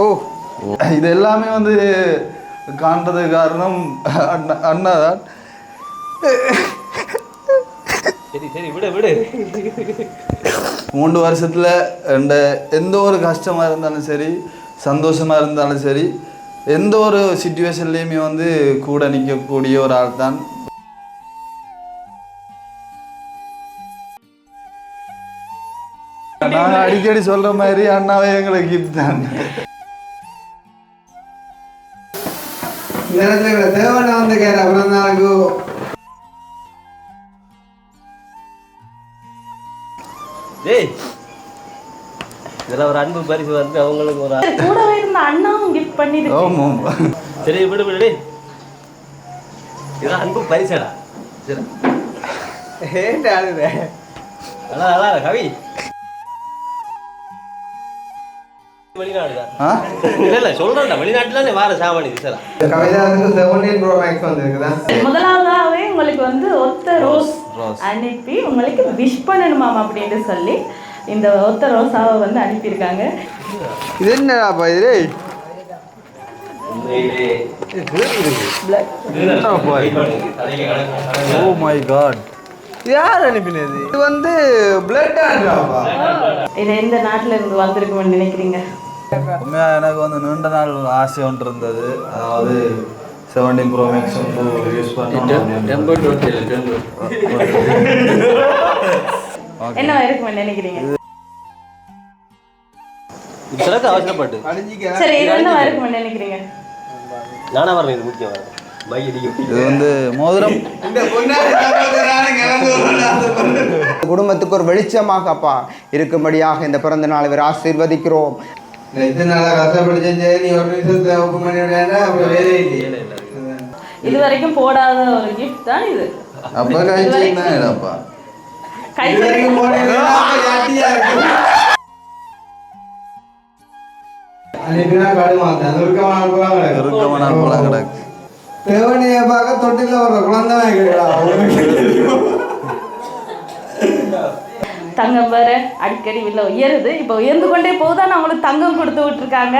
ஓ இது எல்லாமே வந்து காண்றது காரணம் அண்ணா தான். சரி சரி விடு விடு. 3 வருஷத்தில் எந்த ஒரு கஷ்டமாக இருந்தாலும் சரி, சந்தோஷமாக இருந்தாலும் சரி, எந்த ஒரு சிச்சுவேஷன்லேயுமே வந்து கூட நிற்கக்கூடிய ஒரு ஆள் தான். நாங்கள் அடிக்கடி சொல்கிற மாதிரி அண்ணாவே எங்களுக்கு கிஃப்ட் தான். தேவண்ணா வந்து கேட்ட அப்புறம் நாளைக்கு டேய் இதெல்லாம் ஒரு அன்பு பரிசு வந்து அவங்களுக்கு ஒரு கூடவே இருந்த அண்ணாவும் கிஃப்ட் பண்ணிருக்கு. ஆமாம். சரி விடு விடு டேய். இதெல்லாம் அன்பு பரிசடா. சரி ஏன்டா அழுத? அழா அழா கவி வெளிநாடுதான். இல்ல இல்ல சொல்றேன்டா, வெளிநாட்டுல வார சாமான் இது சார். கவிதாவுக்கு 17 Pro Max வந்திருக்குதா? முதலாவதாகவே உங்களுக்கு வந்து ஒத்த ரோஸ் அனுப்பி உங்களுக்கு விஷ் பண்ணணுமாம் அப்படின்னு சொல்லி இந்த ஒத்த ரோஸாவை வந்து அனுப்பியிருக்காங்க. இது என்னடாப்பா இது? ஓ மை காட், யார் அனுப்பினது? இது வந்து பிளட் ஆடுறாப்பா. இது எந்த நாட்டில் இருந்து வந்திருக்கும்னு நினைக்கிறீங்க? உண்மையாக எனக்கு வந்து நீண்ட நாள் ஆசை ஒன்று இருந்தது. அதாவது 17 Pro Max வந்து யூஸ் பண்ணணும். என்னவா இருக்கும்னு நினைக்கிறீங்க? இதற்கு அவசரப்பட்டு சரி, இது என்னவா இருக்கும்னு நினைக்கிறீங்க? நானா வரேன், இது முக்கியம் வரேன். இது வந்து மோதிரம். குடும்பத்துக்கு ஒரு வெளிச்சமாக அப்பா இருக்கும்படியாக இந்த பிறந்த நாள் இவர் ஆசீர்வதிக்கிறோம். இது வரைக்கும் போடாத ஒரு கிஃப்ட் தான் இது. அப்போ கழிச்சுப்பா தேவனைய பார்க்க தொட்டில ஒரு குழந்தை தங்கம் வேற அடிக்கடி வில்ல உயருது. இப்போ உயர்ந்து கொண்டே போகுதான் அவங்களுக்கு தங்கம் கொடுத்து விட்டுருக்காங்க.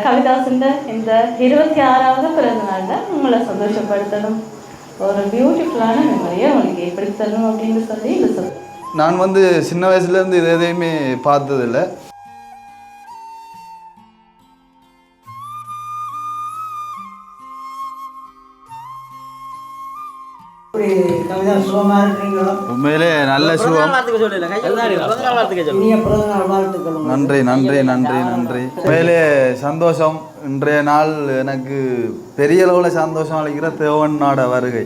கவிதாசன் இந்த 26வது பிறந்த நாள்ல உங்களை சந்தோஷப்படுத்தணும், ஒரு பியூட்டிஃபுல்லான மெமரியை உங்களுக்கு எப்படி தரணும் அப்படின்னு சொல்லி இந்த சொல். நான் வந்து சின்ன வயசுலேருந்து இது எதையுமே பார்த்ததில்லை. உண்மையிலே நல்ல சுகம். நன்றி நன்றி நன்றி நன்றி. உண்மையிலே சந்தோஷம். இன்றைய நாள் எனக்கு பெரிய அளவில் சந்தோஷம் அளிக்கிற தேவனோட வருகை.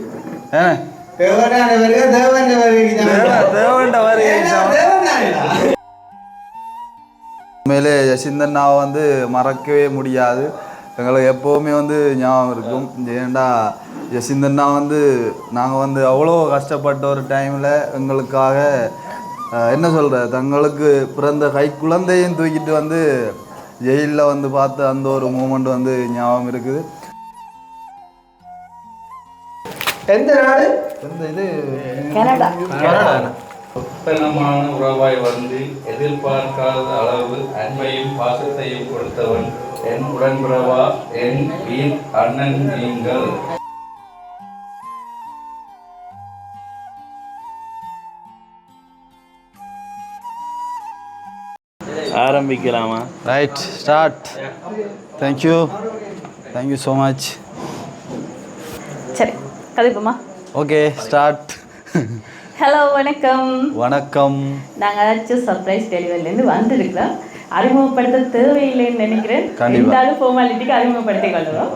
உண்மையிலே யசிந்தண்ணாவை வந்து மறக்கவே முடியாது. எங்களுக்கு எப்போவுமே வந்து ஞாபகம் இருக்கும். ஏன்டா யசிந்தண்ணா வந்து நாங்கள் வந்து அவ்வளோ கஷ்டப்பட்ட ஒரு டைமில் எங்களுக்காக என்ன சொல்கிற தங்களுக்கு பிறந்த குழந்தையும் தூக்கிட்டு வந்து ஜெயிலில் வந்து பார்த்த அந்த ஒரு மூமெண்ட் வந்து ஞாபகம் இருக்குது. எந்த நாடு? இது கனடா. உத்தமமான உறவாய் வந்து எதிர்பார்க்காத அளவு அன்பையும் பாசத்தையும் கொடுத்தவன் என் உடன்பிறவா, என் வீண் அண்ணன் நீங்கள். ஆரம்பிக்கலாமா? Right, start. Thank you so much. சரி கதைப்போமா? Okay, start. ஹலோ, வணக்கம். வணக்கம். நாங்கள் ஏதாச்சும் சர்ப்ரைஸ் டெலிவரிலேருந்து வந்துருக்கிறோம். அறிமுகப்படுத்த தேவையில்லைன்னு நினைக்கிறேன். இருந்தாலும் ஃபார்மாலிட்டிக்கு அறிமுகப்படுத்திக் கொள்ளுவோம்.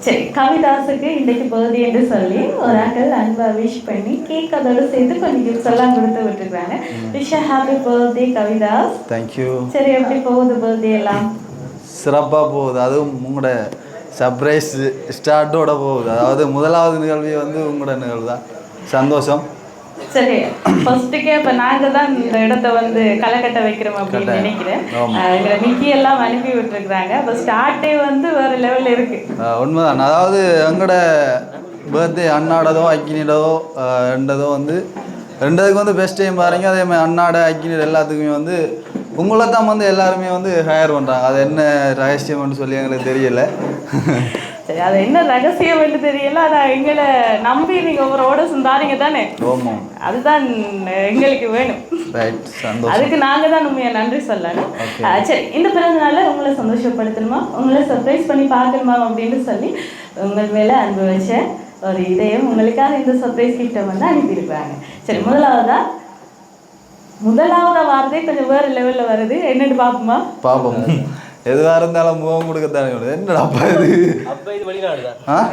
சரி, கவிதாஸுக்கு இன்றைக்கு பர்த்டே என்று சொல்லி ஒரு ஆக்கள் அன்பா விஷ் பண்ணி கேக் அதோடு சேர்த்து கொஞ்சம் கிஃப்ட்ஸ் எல்லாம் கொடுத்து விட்டுருக்காங்க. விஷ் ஹாப்பி பர்த்டே கவிதாஸ். தேங்க்யூ. சரி, எப்படி போகுது பர்த்டே எல்லாம்? சிறப்பாக போகுது. அதுவும் உங்களோட சர்ப்ரைஸ் ஸ்டார்ட்டோட போகுது. அதாவது முதலாவது நிகழ்வு வந்து உங்களோட நிகழ்வு தான். சந்தோஷம். சரி, ஃபர்ஸ்ட்டுக்கே இப்போ நாங்கள் தான் இந்த இடத்த வந்து களைக்கட்ட வைக்கிறோம் அப்படின்னு நினைக்கிறேன். எங்களை மிக்கி எல்லாம் அனுப்பி விட்டுருக்குறாங்க. இப்போ ஸ்டார்ட்டே வந்து வேறு லெவலில் இருக்குது. உண்மைதான். அதாவது எங்களோட பர்த்டே அண்ணாடதோ அக்கினிடதோ ரெண்டதும் வந்து ரெண்டதுக்கு வந்து பெஸ்ட் டைம் பாருங்க. அதே மாதிரி அண்ணாட அக்கினிட எல்லாத்துக்குமே வந்து உங்களை தான் வந்து எல்லாருமே வந்து ஹையர் பண்ணுறாங்க. அது என்ன ரகசியம்னு சொல்லி எங்களுக்கு தெரியல. சரி, அது என்ன ரகசியம் தெரியல. அதான் எங்களை நம்பி நீங்கள் ஒவ்வொரு ஓடர்ஸும் தாரீங்க தானே. ஆமாம், அதுதான் எங்களுக்கு வேணும். ரைட், சந்தோஷம். அதுக்கு நாங்கள் தான் உண்மையாக நன்றி சொல்லணும். சரி, இந்த பிறந்தநாள உங்களை சந்தோஷப்படுத்தணுமா, உங்களை சர்ப்ரைஸ் பண்ணி பார்க்கணுமா அப்படின்னு சொல்லி உங்கள் மேலே அன்பு வச்ச ஒரு இதயம் உங்களுக்காக இந்த சர்ப்ரைஸ் கிஃப்ட்டை வந்து அனுப்பியிருப்பாங்க. சரி, முதலாவதா வாரதே கொஞ்சம் வேறு லெவலில் வருது. என்னென்னு பார்ப்போமா? பாப்போம். எதுவாக இருந்தாலும் முகம் கொடுக்கத்தானே. என்னடா அப்பா இது? அப்போ இது வெளிநாடு தான்.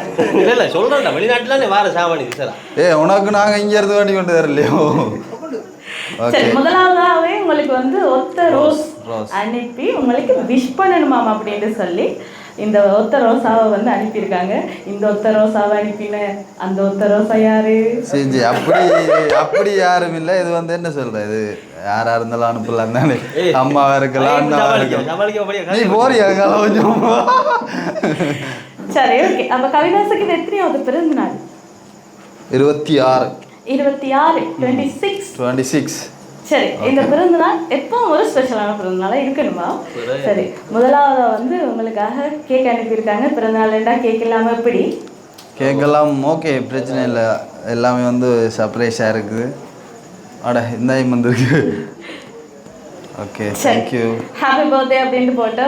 இல்லை சொல்கிறேன்டா, வெளிநாட்டுல வார சாமானி சார். உனக்கு நாங்கள் இங்கே இருந்து வேண்டி கொண்டு வரலையோ. சரி, முதலாவதாகவே உங்களுக்கு வந்து ஒத்த ரோஸ் அனுப்பி உங்களுக்கு விஷ் பண்ணணுமாம் அப்படின்னு சொல்லி இந்த ஒத்த ரோசாவை வந்து அனுப்பியிருக்காங்க. இந்த ஒத்த ரோசாவை அனுப்பின அந்த ஒத்த ரோசா யாரு? சரி, அப்படி யாரும் இல்லை. இது வந்து என்ன சொல்ற, இது யாரா இருந்தாலும் அனுப்பலாம் தானே. அம்மாவா இருக்கலாம், அண்ணாவா இருக்கலாம். நீ போறியா கொஞ்சம்? சரி, ஓகே. அப்ப கவிதாசுக்கு இது எத்தனையாவது பிறந்த நாள்? 26. 26. சரி, இந்த பிறந்த நாள் எப்பவும் ஒரு ஸ்பெஷலான பிறந்த நாளாக இருக்கணுமா? சரி, முதலாவது வந்து உங்களுக்காக கேக் அனுப்பியிருக்காங்க. பிறந்த நாள்டா கேக் இல்லாமல் எப்படி? கேக்கெல்லாம் ஓகே, பிரச்சனை இல்லை. எல்லாமே வந்து சர்ப்ரைஸாக இருக்குது. அட இந்த டைம் வந்துருக்கு. Okay, thank you. ஹாப்பி பர்த்டே அப்படின்ட்டு போட்டு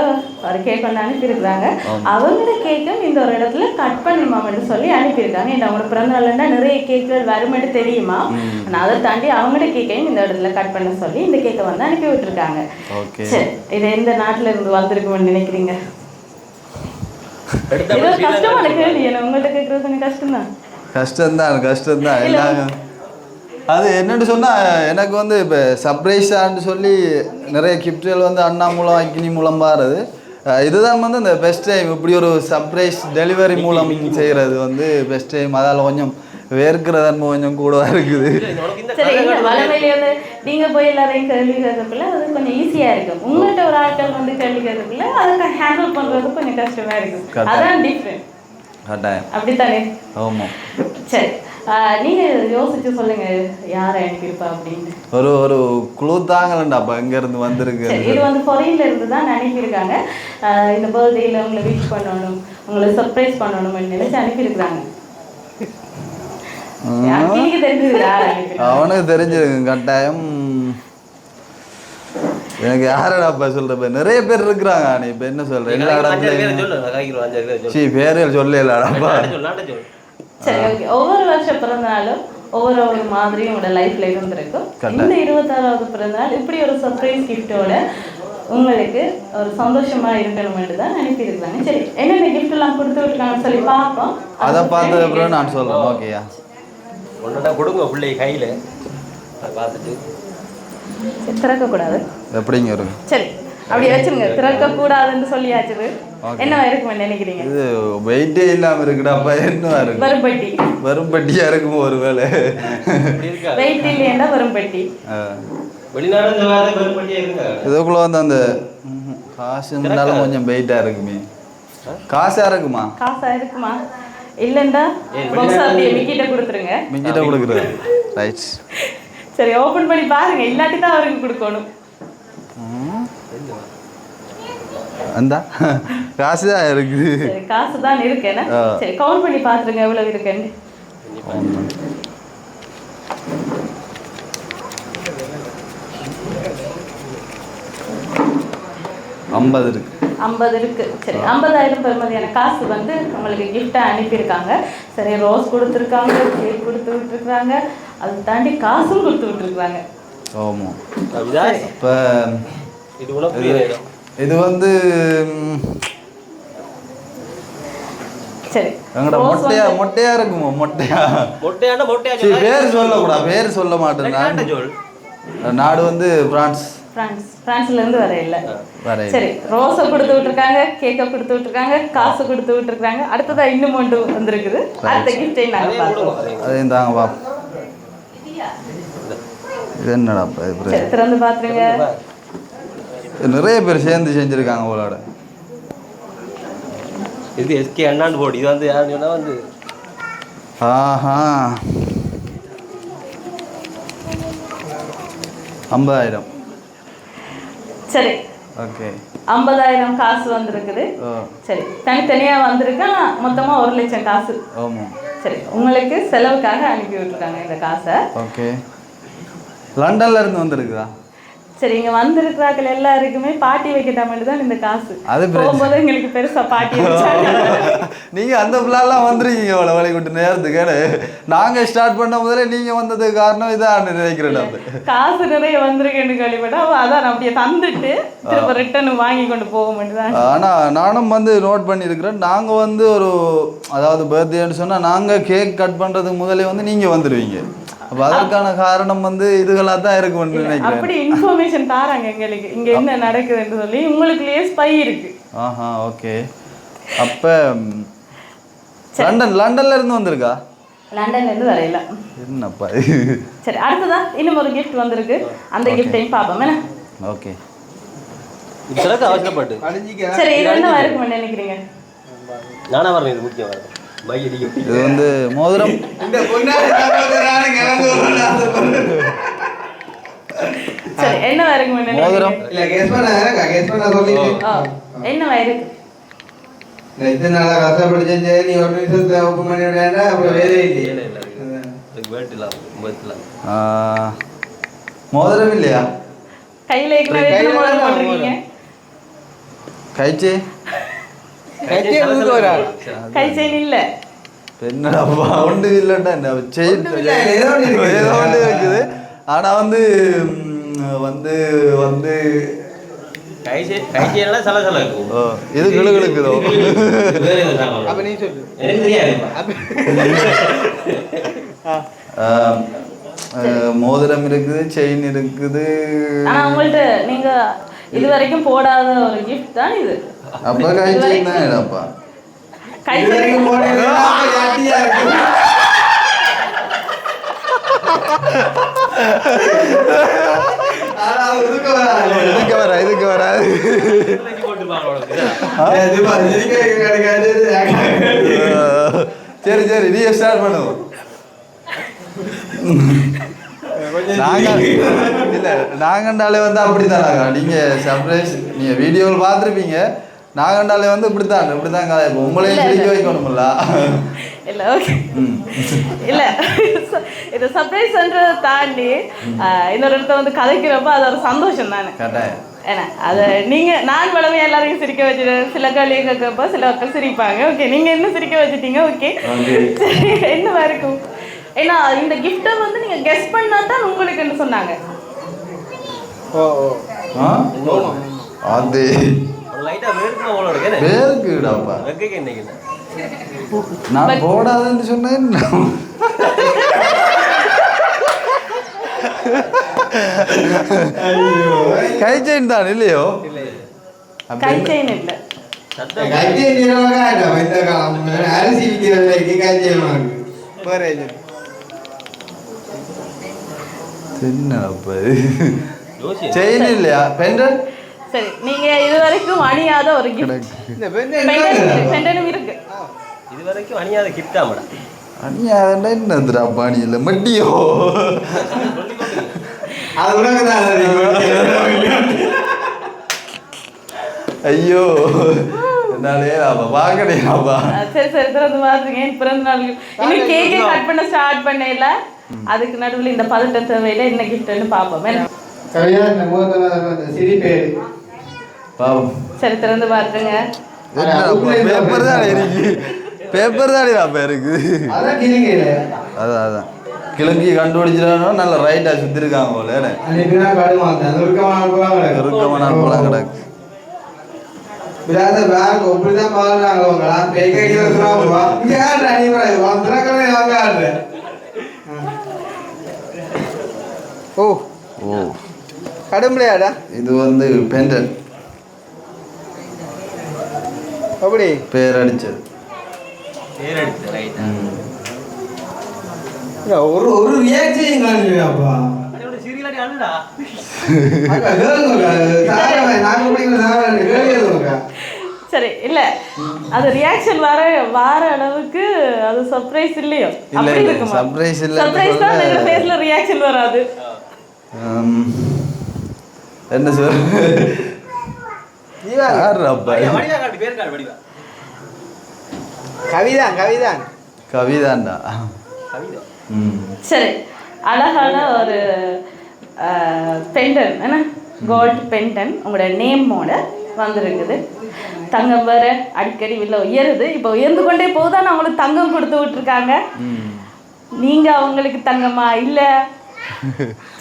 ஒரு கேக் வந்து அனுப்பியிருக்கிறாங்க. அவங்களோட கேக்கும் இந்த ஒரு இடத்துல கட் பண்ணணுமான்னு சொல்லி அனுப்பியிருக்காங்க. இந்த அவங்களோட பிறந்த நாள்னா நிறைய கேக்குகள் வருமென்னு தெரியுமா, நான் அதை தாண்டி அவங்களோட கேக்கையும் இந்த இடத்துல கட் பண்ண சொல்லி இந்த கேக்கை வந்து அனுப்பி விட்டுருக்காங்க. சரி, இது எந்த நாட்டில் இருந்து வந்திருக்கும்னு நினைக்கிறீங்க? இது கஷ்டமான கேள்வி. உங்கள்கிட்ட கேட்கறது கொஞ்சம் கஷ்டம்தான் எல்லாம். அது என்னென்னு சொன்னால், எனக்கு வந்து இப்போ சர்ப்ரைஸான்னு சொல்லி நிறைய கிஃப்ட்கள் வந்து அண்ணா மூலம் அக்கினி மூலம் பாருது. இதுதான் வந்து இந்த பெஸ்ட் டைம். இப்படி ஒரு சர்ப்ரைஸ் டெலிவரி மூலம் செய்கிறது வந்து பெஸ்ட் டைம். அதால் கொஞ்சம் வேர்க்கிற தன்மை கொஞ்சம் கூட இருக்குது. சரி, வளமையிலேயே நீங்கள் போய் எல்லாரையும் கேள்வி கேட்கறதுக்குள்ள அது கொஞ்சம் ஈஸியாக இருக்கும். உங்கள்கிட்ட ஒரு ஆட்கள் வந்து கேள்வி கேட்கறதுக்குள்ள அதை ஹேண்டில் பண்ணுறது கொஞ்சம் கஷ்டமாக இருக்கும். அதான் டிஃப்ரெண்ட். அப்படித்தானே? ஆமாம். சரி, நீங்கள் யோசிச்சு சொல்லுங்க யாரை அனுப்பியிருப்பா அப்படின்னு. ஒரு குழு தாங்கலண்டாப்பா எங்கேருந்து வந்திருக்கு. இது வந்து ஃபாரின்ல இருந்து தான் அனுப்பியிருக்காங்க. இந்த பர்த்டேயில் உங்களை விஷ் பண்ணணும், உங்களை சர்ப்ரைஸ் பண்ணணும்னு நினைச்சு அனுப்பியிருக்கிறாங்க. அவனுக்கு தெரிஞ்சிருக்கு கட்டாயம். எனக்கு யாரடாப்பா சொல்றப்ப நிறைய பேர் இருக்கிறாங்க. நீ இப்ப என்ன சொல்ற? எல்லா இடத்துலயும் பேர்கள் சொல்லலாடாப்பா. சரி, ஓகே. ஒவ்வொரு வருஷம் பிறந்த நாளும் ஒவ்வொரு மாதிரியும் உங்களோட லைஃப்ல இருந்திருக்கும். இந்த 26வது பிறந்த நாள் இப்படி ஒரு சர்ப்ரைஸ் கிஃப்டோட உங்களுக்கு ஒரு சந்தோஷமா இருக்கணும்னு தான் அனுப்பியிருக்காங்க. சரி, என்னென்ன கிஃப்ட் எல்லாம் கொடுத்து விட்டுருக்காங்கன்னு சொல்லி பார்ப்போம். அதை பார்த்தது அப்புறம் நான் சொல்றேன். ஓகேயா, ஒன்றா கொடுங்க பிள்ளை கையில் பார்த்துட்டு. திறக்கக்கூடாது எப்படிங்க இருக்கும்? சரி, அப்படி வச்சுருங்க. திறக்கக்கூடாதுன்னு சொல்லியாச்சு. என்ன இருக்குமென்னு நினைக்கிறீங்க? இது வெயிட்டே இல்லாமல் இருக்குடாப்பா. என்ன இருக்கு? வரும்பட்டி. வரும்பட்டியா இருக்கும் ஒரு வேலை. வெயிட் இல்லையா வரும்பட்டி. இதுக்குள்ள வந்து அந்த காசு இருந்தாலும் கொஞ்சம் வெயிட்டா இருக்குமே. காசா இருக்குமா? காசா இருக்குமா? இல்லைண்டா பாக்ஸ் அப்படியே மிக்கிட்ட கொடுத்துருங்க. மிக்கிட்ட கொடுக்குறது. ரைட். சரி, ஓபன் பண்ணி பாருங்க. இல்லாட்டி தான் அவருக்கு கொடுக்கணும். அந்த காசு தான் இருக்குது. சரி, காசு தான் இருக்குன்னா சரி கவுண்ட் பண்ணி பாத்துருங்க எவ்வளவு இருக்குன்னு. 50 இருக்கு. 50 இருக்கு. சரி, 50,000 பெறுமதியான காசு வந்து உங்களுக்கு கிஃப்டா அனுப்பியிருக்காங்க. சரி, ரோஸ் கொடுத்துருக்காங்க, கேக் கொடுத்து விட்டுருக்காங்க, அதை தாண்டி காசும் கொடுத்து விட்டுருக்காங்க. ஆமாம். இப்போ இது வந்து சரி, எங்கட மொட்டையா இருக்குமோ? மொட்டையா பேர் சொல்லக்கூடாது. பேர் சொல்ல மாட்டேன். நாடு வந்து பிரான்ஸ்ல இருந்து வர இல்ல. சரி, ரோஸை கொடுத்து விட்டுருக்காங்க, கேக்கை கொடுத்து விட்டுருக்காங்க, காசு கொடுத்து விட்டுருக்காங்க. அடுத்ததா இன்னும் ஒன்று வந்திருக்குது. அடுத்த கிஃப்டை நாங்கள் பார்ப்போம். அதையும் தாங்க பார்ப்போம். இது என்னடாப்பா? சரி, திறந்து பார்த்துருங்க. நிறைய பேர் சேர்ந்து செஞ்சுருக்காங்க உங்களோட. இது எஸ்கே அண்ணாண்டு போடு. இது வந்து யாருன்னு சொன்னால் வந்து ஆஹா 50,000. சரி ஓகே 50,000 காசு வந்திருக்குது. சரி தனித்தனியா வந்திருக்கு. ஆனால் மொத்தமா 1 லட்சம் காசு. ஆமாம். சரி உங்களுக்கு செலவுக்காக அனுப்பி விட்டுருக்காங்க இந்த காசை. ஓகே. லண்டன்ல இருந்து வந்திருக்குதா? சரி இங்க வந்திருக்கிறார்கள் எல்லாருக்குமே பாட்டி வைக்கட்டாமட்டு தான் இந்த காசு. அது போகும்போது எங்களுக்கு பெருசா பாட்டி வச்சாங்க. நீங்க அந்த பிள்ளைலாம் வந்துருக்கீங்க அவ்வளோ வழி விட்டு நேரத்துக்கு. நாங்க ஸ்டார்ட் பண்ண முதல்ல நீங்க வந்ததுக்கு காரணம் இதான் நினைக்கிறேன். காசு நிறைய வந்திருக்குன்னு கேள்விப்பட்டா அதான் அப்படியே தந்துட்டு திரும்ப ரிட்டர்ன் வாங்கி கொண்டு போக மட்டும்தான். ஆனா நானும் வந்து நோட் பண்ணியிருக்கிறேன். நாங்க வந்து ஒரு அதாவது பர்த்டேன்னு சொன்னா நாங்க கேக் கட் பண்றதுக்கு முதலே வந்து நீங்க வந்துடுவீங்க. அப்போ அதற்கான காரணம் வந்து இதுகளாக தான் இருக்கும்னு நினைக்கிறேன். அப்படி இன்ஃபர்மேஷன் தாராங்க எங்களுக்கு இங்க என்ன நடக்குதுன்னு சொல்லி. உங்களுக்குள்ளேயே ஸ்பை இருக்கு. ஆஹா ஓகே. அப்போ லண்டன்ல இருந்து வந்திருக்கா? லண்டன்ல இருந்து வரையில. என்னப்பா சரி அடுத்ததா இன்னும் ஒரு gift வந்திருக்கு. அந்த கிஃப்டையும் பார்ப்போம் என்ன? ஓகே. இதற்கு அவசரப்பட்டு சரி இது என்ன இருக்கும்னு நினைக்கிறீங்க? நானா வரேன். இது முக்கியம் வரேன். இது வந்து மோதிரம். சரி என்ன இருக்கும்னு மோதிரம் என்ன இருக்கு? இத்தனை நாளா கஷ்டப்பட்டு நீ ஒரு நிமிஷத்துல ஓப்பன் பண்ணி விடாண்டா அப்புறம் வேலையே இல்லை. மோதிரம் இல்லையா? கையில இருக்கிற மோதிரம் போட்டிருக்கீங்க. கைச்சே கை செயின் இல்ல. என்னப்பா ஒன்று இல்லைன்னா என்ன செயின் ஏதோ ஒன்று இருக்குது. ஆனா வந்து வந்து வந்து இது கிளுகிளுக்குதோ. மோதிரம் இருக்குது, செயின் இருக்குது. ஆனா உங்கள்ட்ட நீங்க இது வரைக்கும் போடாத ஒரு கிஃப்ட் தான் இது. அப்ப கை செயின் தான் இல்லப்பா. கை செயின் இதுக்கு வராது. சரி சரி நீ ஸ்டார்ட் பண்ணுவோம். நாங்கண்டாலே வந்து அப்படித்தானாங்க. நீங்க சர்ப்ரைஸ் நீங்க வீடியோவில் பார்த்துருப்பீங்க. நாங்கண்டாலே வந்து இப்படித்தான் கதை. உங்களையும் சிரிக்க வைக்கணும்ல. இல்ல ஓகே இல்ல இது சர்ப்ரைஸ்ன்றதை தாண்டி இன்னொரு இடத்த வந்து கதைக்கிறப்ப அது ஒரு சந்தோஷம் தானே. கட்டாயம். ஏன்னா அதை நீங்க நான் வளமையாக எல்லாரையும் சிரிக்க வச்சுட்டேன். சில கேள்வி கேட்கப்போ சில மக்கள் சிரிப்பாங்க. ஓகே நீங்க என்ன சிரிக்க வச்சுட்டீங்க. ஓகே என்னவா இருக்கும்? ஏன்னா இந்த கிஃப்டை வந்து நீங்க கெஸ் பண்ணா தான் உங்களுக்குன்னு சொன்னாங்க. அது வேறுக்குடாப்பா. நான் போடாதுன்னு சொன்னேன். கை செயின் தான் இல்லையோ? கை செயின் இல்லை. செயின் இல்லையா? பெண்டன். சரி நீங்க இது வரைக்கும் அணியாத ஒரு கிஃப்ட். பெண்டனும் இருக்கு. இது வரைக்கும் அணியாத கிஃப்டா மேடம்? அணியாதண்டா என்னதுடா பாணி இல்லை மட்டியோ? ஐயோ என்னாலே வாங்கலையாப்பா. சரி சரி திறந்து பாத்துங்க. பிறந்த நாள் இன்னும் கேக்கே கட் பண்ண ஸ்டார்ட் பண்ணல. அதுக்கு நடுவில் இந்த பதட்ட தேவையில என்ன கிஃப்ட்னு பாப்போம். சரி திறந்து பாத்துங்க. பேப்பர் தான் இருக்கு. பேப்பர் தான் இருக்கு. அதான் கிழங்கி கண்டுபிடிச்சிடணும். நல்ல ரைட்டா சுத்திருக்காங்க போல. இறுக்கமான போலாம் கிடக்கு. ஓ ஓ கடும்பலையாடா. இது வந்து பெண்டன். அப்படி பேர் அடிச்சது. ஒரு ஒரு ரியாக்ஷன் காணுங்கப்பா. சரி இல்ல அது ரியாக்ஷன் வர அளவுக்கு அது சர்ப்ரைஸ் இல்லையோ? அப்படி இருக்குமா? சர்ப்ரைஸ் இல்ல. சர்ப்ரைஸ் தான் அந்த ஃபேஸ்ல ரியாக்ஷன் வராது. என்ன சொல் யார் அப்பா கவிதான் கவிதாண்டா சரி, அழகான ஒரு பெண்டன் என்ன கோல்டு பெண்டன் உங்களோட நேமோட வந்திருக்குது. தங்கம் வேற அடிக்கடி இல்லை உயருது. இப்போ உயர்ந்து கொண்டே போகுதான் அவங்களுக்கு தங்கம் கொடுத்து விட்டுருக்காங்க. நீங்க அவங்களுக்கு தங்கமா இல்லை?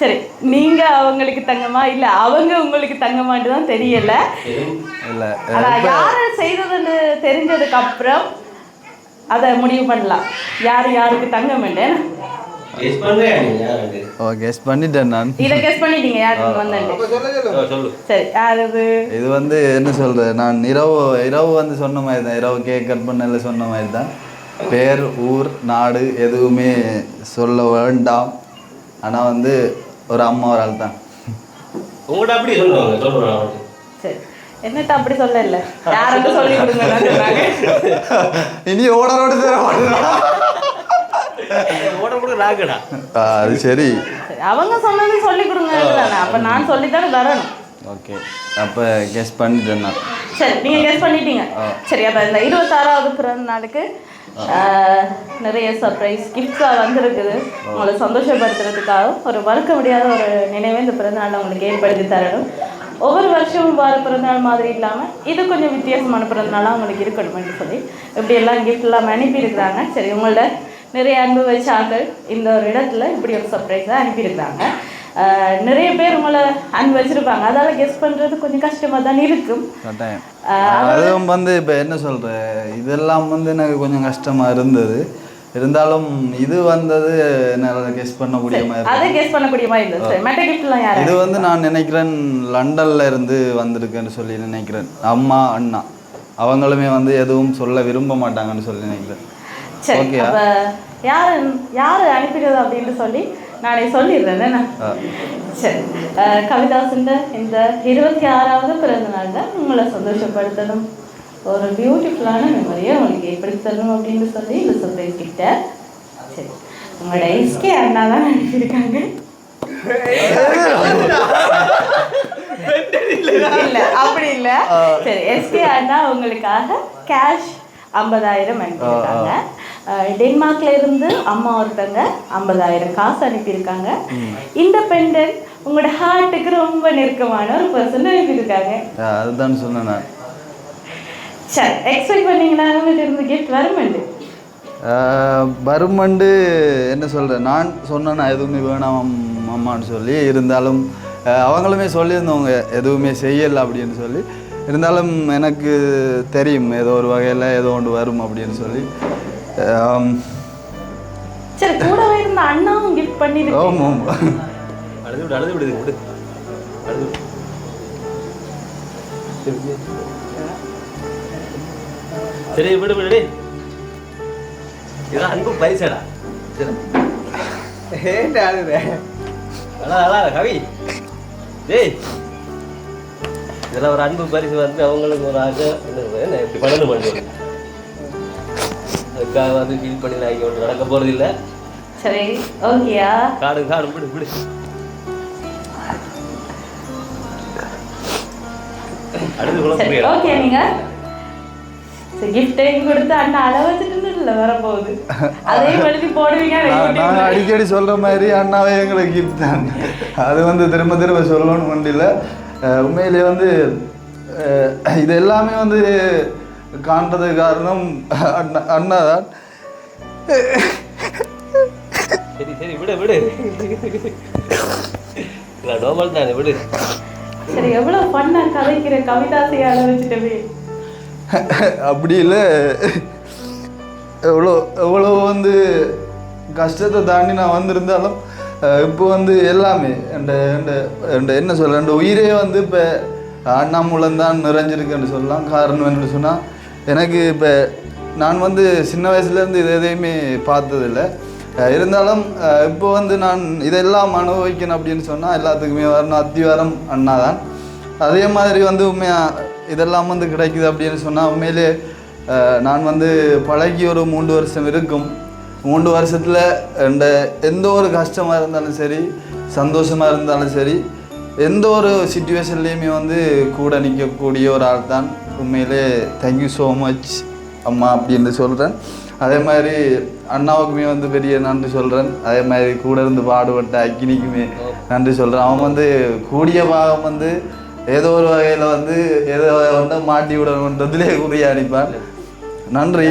சரி, நீங்க அவங்களுக்கு தங்கமா இல்லை அவங்க உங்களுக்கு தங்கமாட்டு தான் தெரியல. அதான் யாரு செய்ததுன்னு தெரிஞ்சதுக்கு அப்புறம் அதை முடிவு பண்ணலாம் யார் யாருக்கு தங்கம் வேண்டேன். கெஸ் பண்ணிட்டேன் நான். இதை கெஸ் பண்ணிட்டீங்க யாருக்கு வந்தேன். சரி, யாரு இது வந்து என்ன சொல்றது, நான் இரவு வந்து சொன்ன மாதிரி தான், இரவு கேக் கட் பண்ணல சொன்ன மாதிரி தான். பேர், ஊர், நாடு எதுவுமே சொல்ல வேண்டாம். ஆனால் வந்து ஒரு அம்மா ஒரு ஆள் தான். உங்கள்கிட்ட அப்படி சொல்லுவாங்க. சரி, என்னட்ட அப்படி சொல்ல இல்லை, யாருக்கு சொல்லி கொடுங்க. இனி ஓடரோடு அது சரி, அவங்க சொன்னது சொல்லி கொடுங்க. அப்போ நான் சொல்லித்தானே தரணும். ஓகே, அப்போ கெஸ் பண்ணிட்டேன் நான். சரி, நீங்கள் கெஸ் பண்ணிட்டீங்க. சரி, அப்போ இந்த 26வது பிறந்த நாளுக்கு நிறைய சர்ப்ரைஸ் கிஃப்ட்ஸாக வந்திருக்குது. உங்களை சந்தோஷப்படுத்துறதுக்காக ஒரு மறக்க முடியாத ஒரு நினைவை இந்த பிறந்தநாளில் உங்களுக்கு ஏற்படுத்தி தரணும். ஒவ்வொரு வருஷமும் வர பிறந்தநாள் மாதிரி இல்லாமல் இது கொஞ்சம் வித்தியாசமான பிறந்தநாளாக உங்களுக்கு இருக்கணும்னு சொல்லி இப்படியெல்லாம் கிஃப்ட்லாம் அனுப்பியிருக்கிறாங்க. சரி, உங்களோட நிறைய அன்பு வச்சாக்கள் இந்த ஒரு இடத்துல இப்படி ஒரு சர்ப்ரைஸாக அனுப்பியிருக்கிறாங்க. நிறைய பேர் உங்களை அன்பு வச்சுருப்பாங்க, அதால் கெஸ் பண்ணுறது கொஞ்சம் கஷ்டமாக தான் இருக்கும். அதுவும் வந்து இப்போ என்ன சொல்கிறேன், இதெல்லாம் வந்து எனக்கு கொஞ்சம் கஷ்டமாக இருந்தது. இருந்தாலும் இது வந்தது என்னால் கெஸ் பண்ணக்கூடிய மாதிரி, அதை கெஸ் பண்ணக்கூடிய மாதிரி இருந்தது. மெட்ட கிஃப்ட்லாம் யார்? இது வந்து நான் நினைக்கிறேன் லண்டன்ல இருந்து வந்திருக்குன்னு சொல்லி நினைக்கிறேன். அம்மா அண்ணா அவங்களுமே வந்து எதுவும் சொல்ல விரும்ப மாட்டாங்கன்னு சொல்லி நினைக்கிறேன். சரி, அப்போ யார் அனுப்பிடுறது அப்படின்னு சொல்லி நானே சொல்லிடுறேன். சரி, கவிதாசன் இந்த 26வது பிறந்த நாளில் உங்களை சந்தோஷப்படுத்தணும், ஒரு பியூட்டிஃபுல்லான மெமரியை உங்களுக்கு ஏற்படுத்தி தரணும் அப்படின்னு சொல்லி இந்த சர்ப்ரைஸ் கிட்ட. சரி, உங்களோட எஸ்கே அண்ணா தான் அனுப்பியிருக்காங்க. இல்லை, அப்படி இல்லை. சரி, எஸ்கே அண்ணா உங்களுக்காக கேஷ் 50,000 அனுப்பியிருக்காங்க. டென்மார்க்ல இருந்து அம்மா ஒருத்தங்க 50,000 காசு அனுப்பியிருக்காங்க. இண்டிபெண்டன்ட் உங்களோட ஹார்ட்டுக்கு ரொம்ப நெருக்கமான ஒரு பர்சன் அனுப்பியிருக்காங்க. அதுதான் சொன்னேன் நான். சரி, எக்ஸ்பெக்ட் பண்ணீங்கன்னா உங்கள்கிட்ட இருந்து கிஃப்ட் வருமண்டு என்ன சொல்கிறேன், நான் சொன்னேன் நான் எதுவுமே வேணாம் அம்மான்னு சொல்லி. இருந்தாலும் அவங்களுமே சொல்லியிருந்தவங்க எதுவுமே செய்யலை அப்படின்னு சொல்லி. இருந்தாலும் எனக்கு தெரியும் ஏதோ ஒரு வகையில் ஏதோ ஒன்று வரும் அப்படின்னு சொல்லி. சரி, கூடவே இருந்த அண்ணாவும் கிஃப்ட் பண்ணிருக்கேன். ஆமாம், அழுது விடுது. சரி, விடு. இதான் அன்பு பரிசடா. கவி, டேய், இதெல்லாம் ஒரு அன்பு பரிசு வந்து அவங்களுக்கு ஒரு ஆசை. என்ன இப்படி பண்ணணும் பண்ணுவோம், அதுக்காக வந்து ஃபீல் பண்ணி நான் ஒன்று நடக்க போகிறது இல்லை. சரி, ஓகேயா? காடு விடு. அடுத்து கூட புரியல. ஓகே, நீங்கள் கிஃப்டையும் கொடுத்து அண்ணா அளவச்சுட்டு இல்லை வரப்போகுது, அதையும் எழுதி போடுவீங்க. நாங்கள் அடிக்கடி சொல்கிற மாதிரி அண்ணாவே எங்களுக்கு கிஃப்ட் தான். அது வந்து திரும்ப சொல்லணும்னு வண்டியில் உண்மையிலே வந்து இது எல்லாமே வந்து காண்றதுக்கு காரணம் அண்ணா தான். சரி விடு. நார்மல் தானே, விடு. சரி, எவ்வளோ பண்ண கதைக்கிற கவிதாசையை அளவச்சுட்டவே. அப்படி இல்லை, எவ்வளோ வந்து கஷ்டத்தை தாண்டி நான் வந்திருந்தாலும் இப்போ வந்து எல்லாமே என்ன சொல்ல, என் உயிரே வந்து இப்போ அண்ணா மூலம்தான் நிறைஞ்சிருக்குன்னு சொல்லலாம். காரணம் என்னன்னு சொன்னால், எனக்கு இப்போ நான் வந்து சின்ன வயசுலேருந்து இது எதையுமே பார்த்ததில்லை. இருந்தாலும் இப்போ வந்து நான் இதெல்லாம் அனுபவிக்கணும் அப்படின்னு சொன்னால் எல்லாத்துக்குமே வரணும் அத்திவாரம் அண்ணா தான். அதே மாதிரி வந்து உண்மையாக இதெல்லாம் வந்து கிடைக்குது அப்படின்னு சொன்னால் உண்மையிலே நான் வந்து பழகி ஒரு 3 வருஷம் இருக்கும். 3 வருஷத்தில் எந்த ஒரு கஷ்டமாக இருந்தாலும் சரி, சந்தோஷமாக இருந்தாலும் சரி, எந்த ஒரு சுச்சுவேஷன்லேயுமே வந்து கூட நிற்கக்கூடிய ஒரு ஆள் தான். உண்மையிலே தேங்க்யூ ஸோ மச் அம்மா அப்படின்னு சொல்கிறேன். அதே மாதிரி அண்ணாவுக்குமே வந்து பெரிய நன்றி சொல்கிறேன். அதே மாதிரி கூட இருந்து பாடுபட்ட அக்கினிக்குமே நன்றி சொல்கிறேன். அவன் வந்து கூடிய பாகம் வந்து ஏதோ ஒரு வகையில் வந்து ஏதோ வந்து மாட்டி விடணுன்றதுலேயே குறிய அனுப்பான். நன்றி.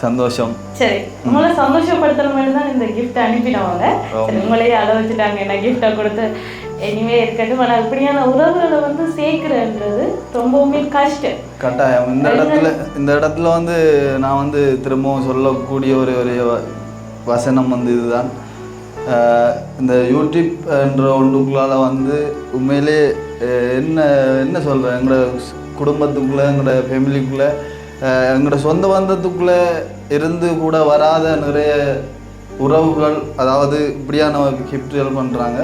சந்தோஷம். சரி, உங்களை சந்தோஷப்படுத்துற மாதிரி தான் இந்த கிஃப்ட் அனுப்பினவங்க. சரி, உங்களையே அள வச்சுட்டாங்க என்ன கிஃப்டை கொடுத்து. இனிமே இருக்கட்டும். ஆனால் இப்படியான உறவுகளை வந்து சேர்க்கிறன்றது ரொம்பவுமே கஷ்டம். கட்டாயம். இந்த இடத்துல வந்து நான் வந்து திரும்பவும் சொல்லக்கூடிய ஒரு வசனம் வந்து இதுதான். இந்த யூடியூப் என்ற ஒன்றுக்குள்ளால் வந்து உண்மையிலே என்ன சொல்கிறேன், எங்களோட குடும்பத்துக்குள்ளே எங்களோட ஃபேமிலிக்குள்ளே எங்களோட சொந்த பந்தத்துக்குள்ளே இருந்து கூட வராத நிறைய உறவுகள், அதாவது இப்படியான கிஃப்ட்கள் பண்ணுறாங்க.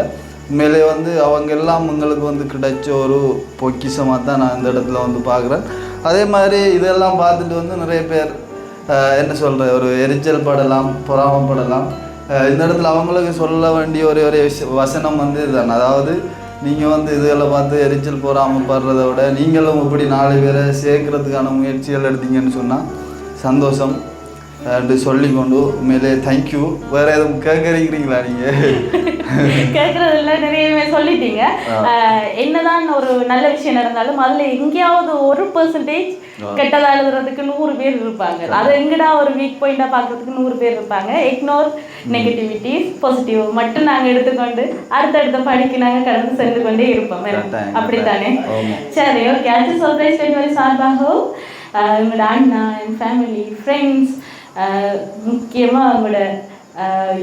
உண்மையிலே வந்து அவங்க எல்லாம் எங்களுக்கு வந்து கிடைச்ச ஒரு பொக்கிஷமாக தான் நான் இந்த இடத்துல வந்து பார்க்குறேன். அதே மாதிரி இதெல்லாம் பார்த்துட்டு வந்து நிறைய பேர் என்ன சொல்கிற ஒரு எரிச்சல் படலாம், பொறாமப்படலாம். இந்த இடத்துல அவங்களுக்கு சொல்ல வேண்டிய ஒரு வசனம் வந்து இதுதான். அதாவது நீங்கள் வந்து இதெல்லாம் பார்த்து எரிச்சல் பொறாமப்படுறதை விட நீங்களும் இப்படி 4 பேரை சேர்க்கறதுக்கான முயற்சிகள் எடுத்தீங்கன்னு சொன்னால் சந்தோஷம் என்று சொல்லிக்கொண்டு உண்மையிலே தேங்க்யூ. வேறு எதுவும் கேட்குறீங்களா? நீங்கள் கேட்குறதில்ல, நிறையவே சொல்லிட்டீங்க. என்னதான் ஒரு நல்ல விஷயம் நடந்தாலும் அதில் எங்கேயாவது 1% கெட்டதா எழுதுறதுக்கு 100 பேர் இருப்பாங்க. அது எங்கடா ஒரு வீக் பாயிண்டா பார்க்கறதுக்கு 100 பேர் இருப்பாங்க. இக்னோர் நெகட்டிவிட்டிஸ், பாசிட்டிவ் மட்டும் நாங்கள் எடுத்துக்கொண்டு அடுத்தடுத்த படிக்கு நாங்கள் கடந்து சென்று கொண்டே இருப்போம். அப்படித்தானே? சரி, ஓகே. அது சர்ப்ரைஸ் டெலிவரி சார்பாக உங்களோட அண்ணா, என் ஃபேமிலி, ஃப்ரெண்ட்ஸ், முக்கியமாக அவங்களோட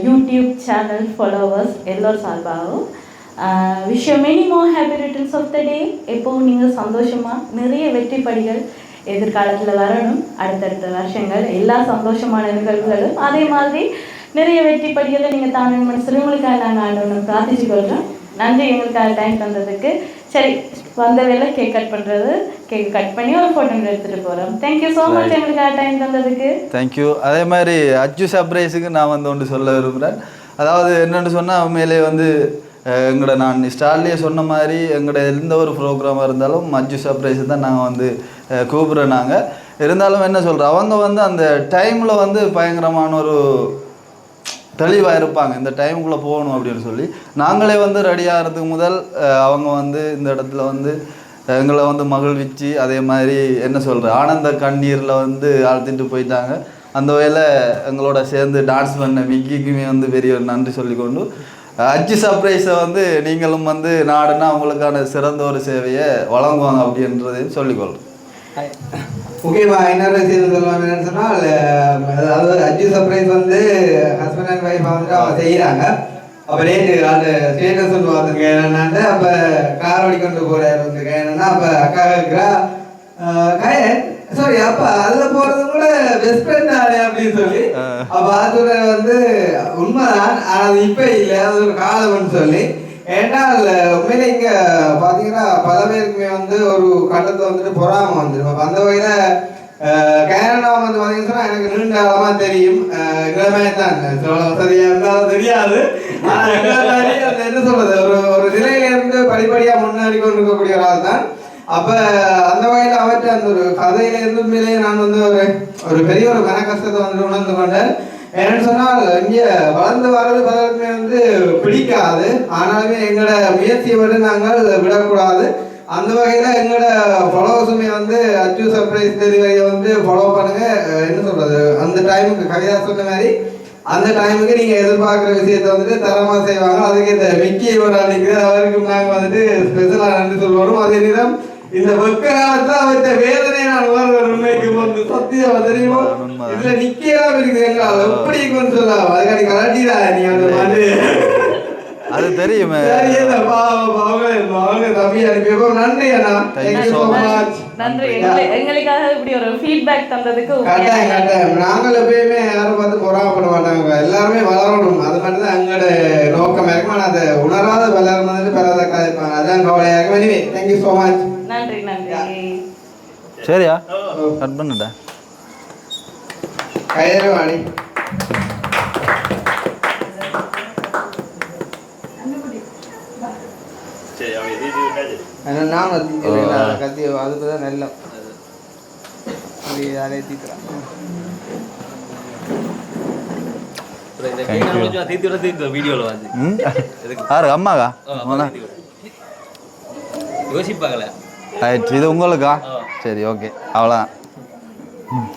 யூடியூப் சேனல் ஃபாலோவர்ஸ் எல்லோரும் சார்பாகவும் wish you many more happy returns of the day. எப்போவும் நீங்கள் சந்தோஷமாக நிறைய வெற்றி படிகள் எதிர்காலத்தில் வரணும். அடுத்தடுத்த வருஷங்கள் எல்லா சந்தோஷமான நிகழ்வுகளும் அதே மாதிரி நிறைய வெற்றி படிகளை நீங்கள் தாண்ட மனசில் உங்களுக்காக நாங்கள் ஆண்டவனை பிரார்த்திச்சு கொள்கிறோம். நன்றி எங்களுக்காக டைம் தந்ததுக்கு. சரி, வந்த வேலை கேக் கட் பண்ணுறது, கேக் கட் பண்ணி ஒரு ஃபோட்டோ எடுத்துகிட்டு போகிறோம். தேங்க்யூ ஸோ மச் எங்களுக்காக டைம் தந்ததுக்கு. தேங்க்யூ. அதே மாதிரி அச்சு சர்ப்ரைஸுக்கு நான் வந்து ஒன்று சொல்ல விரும்புகிறேன். அதாவது என்னென்னு சொன்னால் உண்மையிலே வந்து எங்களோட நான் ஸ்டார்லேயே சொன்ன மாதிரி எங்களோட எந்த ஒரு ப்ரோக்ராமாக இருந்தாலும் அச்சு சர்ப்ரைஸு தான் நாங்கள் வந்து கூப்பிட்றோம். நாங்கள் இருந்தாலும் என்ன சொல்கிறோம், அவங்க வந்து அந்த டைமில் வந்து பயங்கரமான ஒரு தெளிவாக இருப்பாங்க. இந்த டைமுக்குள்ளே போகணும் அப்படின்னு சொல்லி நாங்களே வந்து ரெடி ஆகிறதுக்கு முதல் அவங்க வந்து இந்த இடத்துல வந்து எங்களை வந்து மகிழ்விச்சு அதே மாதிரி என்ன சொல்கிற ஆனந்த கண்ணீரில் வந்து ஆழ்த்திட்டு போயிட்டாங்க. அந்த வகையில் எங்களோட சேர்ந்து டான்ஸ் பண்ண விக்கிக்குமே வந்து பெரிய ஒரு நன்றி சொல்லிக்கொண்டு அச்சு சர்ப்ரைஸை வந்து நீங்களும் வந்து நாடுனா அவங்களுக்கான சிறந்த ஒரு சேவையை வழங்குவாங்க அப்படின்றதையும் சொல்லிக்கொள்கிறேன். ஓகேவா? இன்னொரு விஷயம் சொல்லலாம் என்னன்னு சொன்னால், அதாவது அச்சு சர்ப்ரைஸ் வந்து ஹஸ்பண்ட் அண்ட் ஒய்ஃப் வந்துட்டு அவங்க செய்கிறாங்க. அப்போ நேற்று அந்த ஸ்டேட்டஸ் ஒன்று பார்த்துருக்கேன். என்னென்னா அப்போ கார் ஓடிக்கொண்டு போகிறாரு வந்துருக்கேன். என்னென்னா அப்போ அக்கா இருக்கிறா கயன் சாரி அப்போ அதில் போகிறது கூட பெஸ்ட் ஃப்ரெண்ட் ஆனே அப்படின்னு சொல்லி அப்போ அது வந்து உண்மைதான். ஆனால் இப்போ இல்லை, அது ஒரு காலம்னு சொல்லி. ஏன்னா உண்மையில இங்கே பார்த்தீங்கன்னா பல பேருக்குமே வந்து ஒரு கட்டத்தை வந்துட்டு பொறாம வந்துடும். அப்போ அந்த வகையில் கேனடா வந்து பார்த்தீங்கன்னா எனக்கு நீண்ட காலமாக தெரியும். இளமே தான் வசதியாக இருந்தாலும் தெரியாது. ஆனால் அந்த என்ன சொல்றது, ஒரு நிலையிலேருந்து படிப்படியாக முன்னேறி கொண்டு இருக்கக்கூடிய ஒரு ஆள் தான். அப்போ அந்த வகையில் அவற்றை அந்த ஒரு கதையிலேருந்து உண்மையிலேயே நான் வந்து ஒரு பெரிய ஒரு மன கஷ்டத்தை வந்து உணர்ந்து கொண்டேன். என்னன்னு சொன்னால் இங்கே வளர்ந்து வர்றது பலருக்குமே வந்து பிடிக்காது. ஆனாலுமே எங்களோட முயற்சியை வந்து நாங்கள் விடக்கூடாது. அந்த வகையில் எங்களோட ஃபாலோவர்ஸுமே வந்து அச்சு சர்ப்ரைஸ் டெலிவரியை வந்து ஃபாலோ பண்ணுங்க. என்ன சொல்றது, அந்த டைமுக்கு கவிதா சொன்ன மாதிரி அந்த டைமுக்கு நீங்கள் எதிர்பார்க்குற விஷயத்த வந்துட்டு தரமாக செய்வாங்க. அதுக்கு இந்த மிக்கி ஒரு அன்னைக்கு அவருக்கும் நாங்கள் வந்துட்டு ஸ்பெஷலாக நன்றி சொல்லுவோம். அதே நேரம் இந்த வெக்க காலத்துல அவற்ற வேதனை நான் உணர்வு உண்மைக்கு வந்து சத்தியம் தெரியுமா, இதுல நிக்கலாம் இருக்குது எங்களால் எப்படி இருக்குன்னு சொல்லலாம். அதுக்காண்டி கலட்டிடா நீ அந்த மாதிரி அது தெரியுமே. தம்பி அனுப்பியப்போ நன்றி அண்ணா. நன்றி எங்களுக்காக இப்படி ஒரு ஃபீட்பேக் தந்ததுக்கு. நாங்கள் எப்பயுமே யாரும் பார்த்து பொறாமப்பட மாட்டாங்க, எல்லாருமே வளரணும். அது மட்டும் தான் எங்களோட நோக்கம் இருக்கும். அதை உணராத வளர்ந்து பலதை கதைப்பாங்க, அதான் கவலையாக இருக்கும். Anyway thank you so much. நன்றி நன்றி. சரியா கட் பண்ணுடா கையேறு வாடி. நான் கத்தி அதுக்கு தான் நல்ல அதை தீத்துறான். வீடியோவில் வந்து யாரு அம்மாக்கா யோசிப்பாங்களே. ரைட், இது உங்களுக்கா? சரி, ஓகே, அவ்வளோதான்.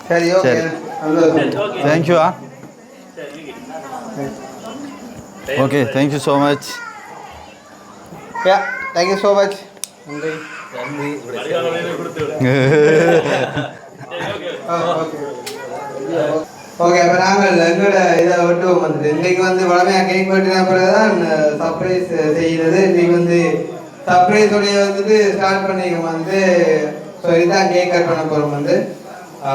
சரி, okay, thank you. Okay, thank you so much. Thank you so much. நன்றி. ஓகே, அப்போ நாங்கள் எங்களோட இதை விட்டு வந்துட்டு இன்றைக்கு வந்து வளமையாக கேக் வெட்டின பிறகு தான் சர்ப்ரைஸ் செய்கிறது. இன்றைக்கி வந்து சர்ப்ரைஸோடைய வந்துட்டு ஸ்டார்ட் பண்ணிக்க வந்து ஸோ இதுதான் கேக் கட் பண்ண போகிறோம். வந்து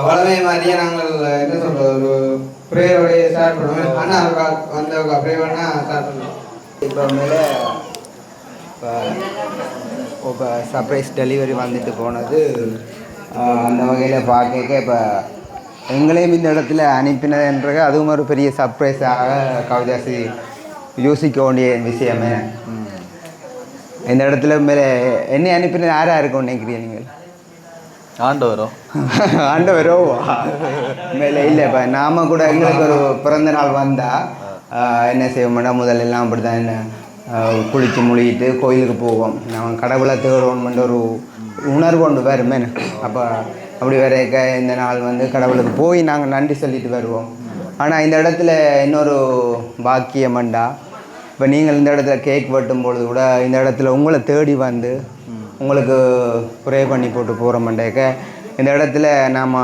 வளமை மாதிரியே நாங்கள் என்ன சொல்கிறது ஒரு ப்ரேயரோடைய ஸ்டார்ட் பண்ணுவோம். ஆனால் வந்து ப்ரேயர் பண்ணால் ஸ்டார்ட் பண்ணுவோம். இப்போ மேலே இப்போ சர்ப்ரைஸ் டெலிவரி வந்துட்டு போனது அந்த வகையில் பார்க்க இப்போ எங்களையும் இந்த இடத்துல அனுப்பினதுன்றது அதுவும் ஒரு பெரிய சர்ப்ரைஸாக கவிதாசி யோசிக்க வேண்டிய விஷயமே. இந்த இடத்துல மேலே என்னை அனுப்பினது யாராக இருக்கும் நினைக்கிறீங்க நீங்கள்? ஆண்டவரோ மேலே இல்லை. இப்போ நாம் கூட எங்களுக்கு ஒரு பிறந்த நாள் வந்தால் என்ன செய்வோம்னா முதலெல்லாம் அப்படி தான் என்ன குளித்து முழிட்டு கோயிலுக்கு போவோம். நம்ம கடவுளை தேடுவோம்ன்ற ஒரு உணர்வு கொண்டு வருமே. அப்போ அப்படி வரைக்க இந்த நாள் வந்து கடவுளுக்கு போய் நாங்கள் நன்றி சொல்லிட்டு வருவோம். ஆனால் இந்த இடத்துல இன்னொரு பாக்கியமண்டா, இப்போ நீங்கள் இந்த இடத்துல கேக் வெட்டும் பொழுது கூட இந்த இடத்துல உங்களை தேடி வந்து உங்களுக்கு ப்ரே பண்ணி போட்டு போகிற மண்டேக்க இந்த இடத்துல நாம்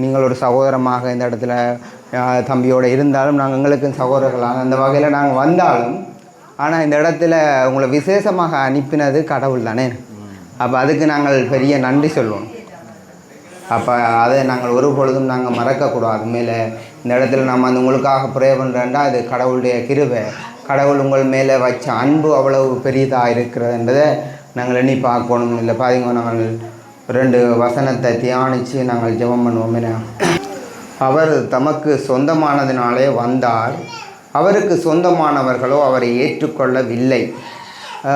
நீங்கள் ஒரு சகோதரமாக இந்த இடத்துல தம்பியோடு இருந்தாலும் நாங்கள் எங்களுக்கு சகோதரர்களாக அந்த வகையில் நாங்கள் வந்தாலும், ஆனால் இந்த இடத்துல உங்களை விசேஷமாக அனுப்பினது கடவுள் தானே. அப்போ அதுக்கு நாங்கள் பெரிய நன்றி சொல்லுவோம். அப்போ அதை நாங்கள் ஒரு பொழுதும் நாங்கள் மறக்கக்கூடாது. மேலே இந்த இடத்துல நம்ம அந்த உங்களுக்காக ப்ரே பண்ணுறேன்டா அது கடவுளுடைய கிருபை. கடவுள் உங்கள் மேலே வச்ச அன்பு அவ்வளவு பெரியதாக இருக்கிறதுன்றதை நாங்கள் எண்ணி பார்க்கணும். இல்லை பாருங்க, நாங்கள் 2 வசனத்தை தியானித்து நாங்கள் ஜெபம் பண்ணுவோம். அவர் தமக்கு சொந்தமானதினாலே வந்தார், அவருக்கு சொந்தமானவர்களோ அவரை ஏற்றுக்கொள்ளவில்லை.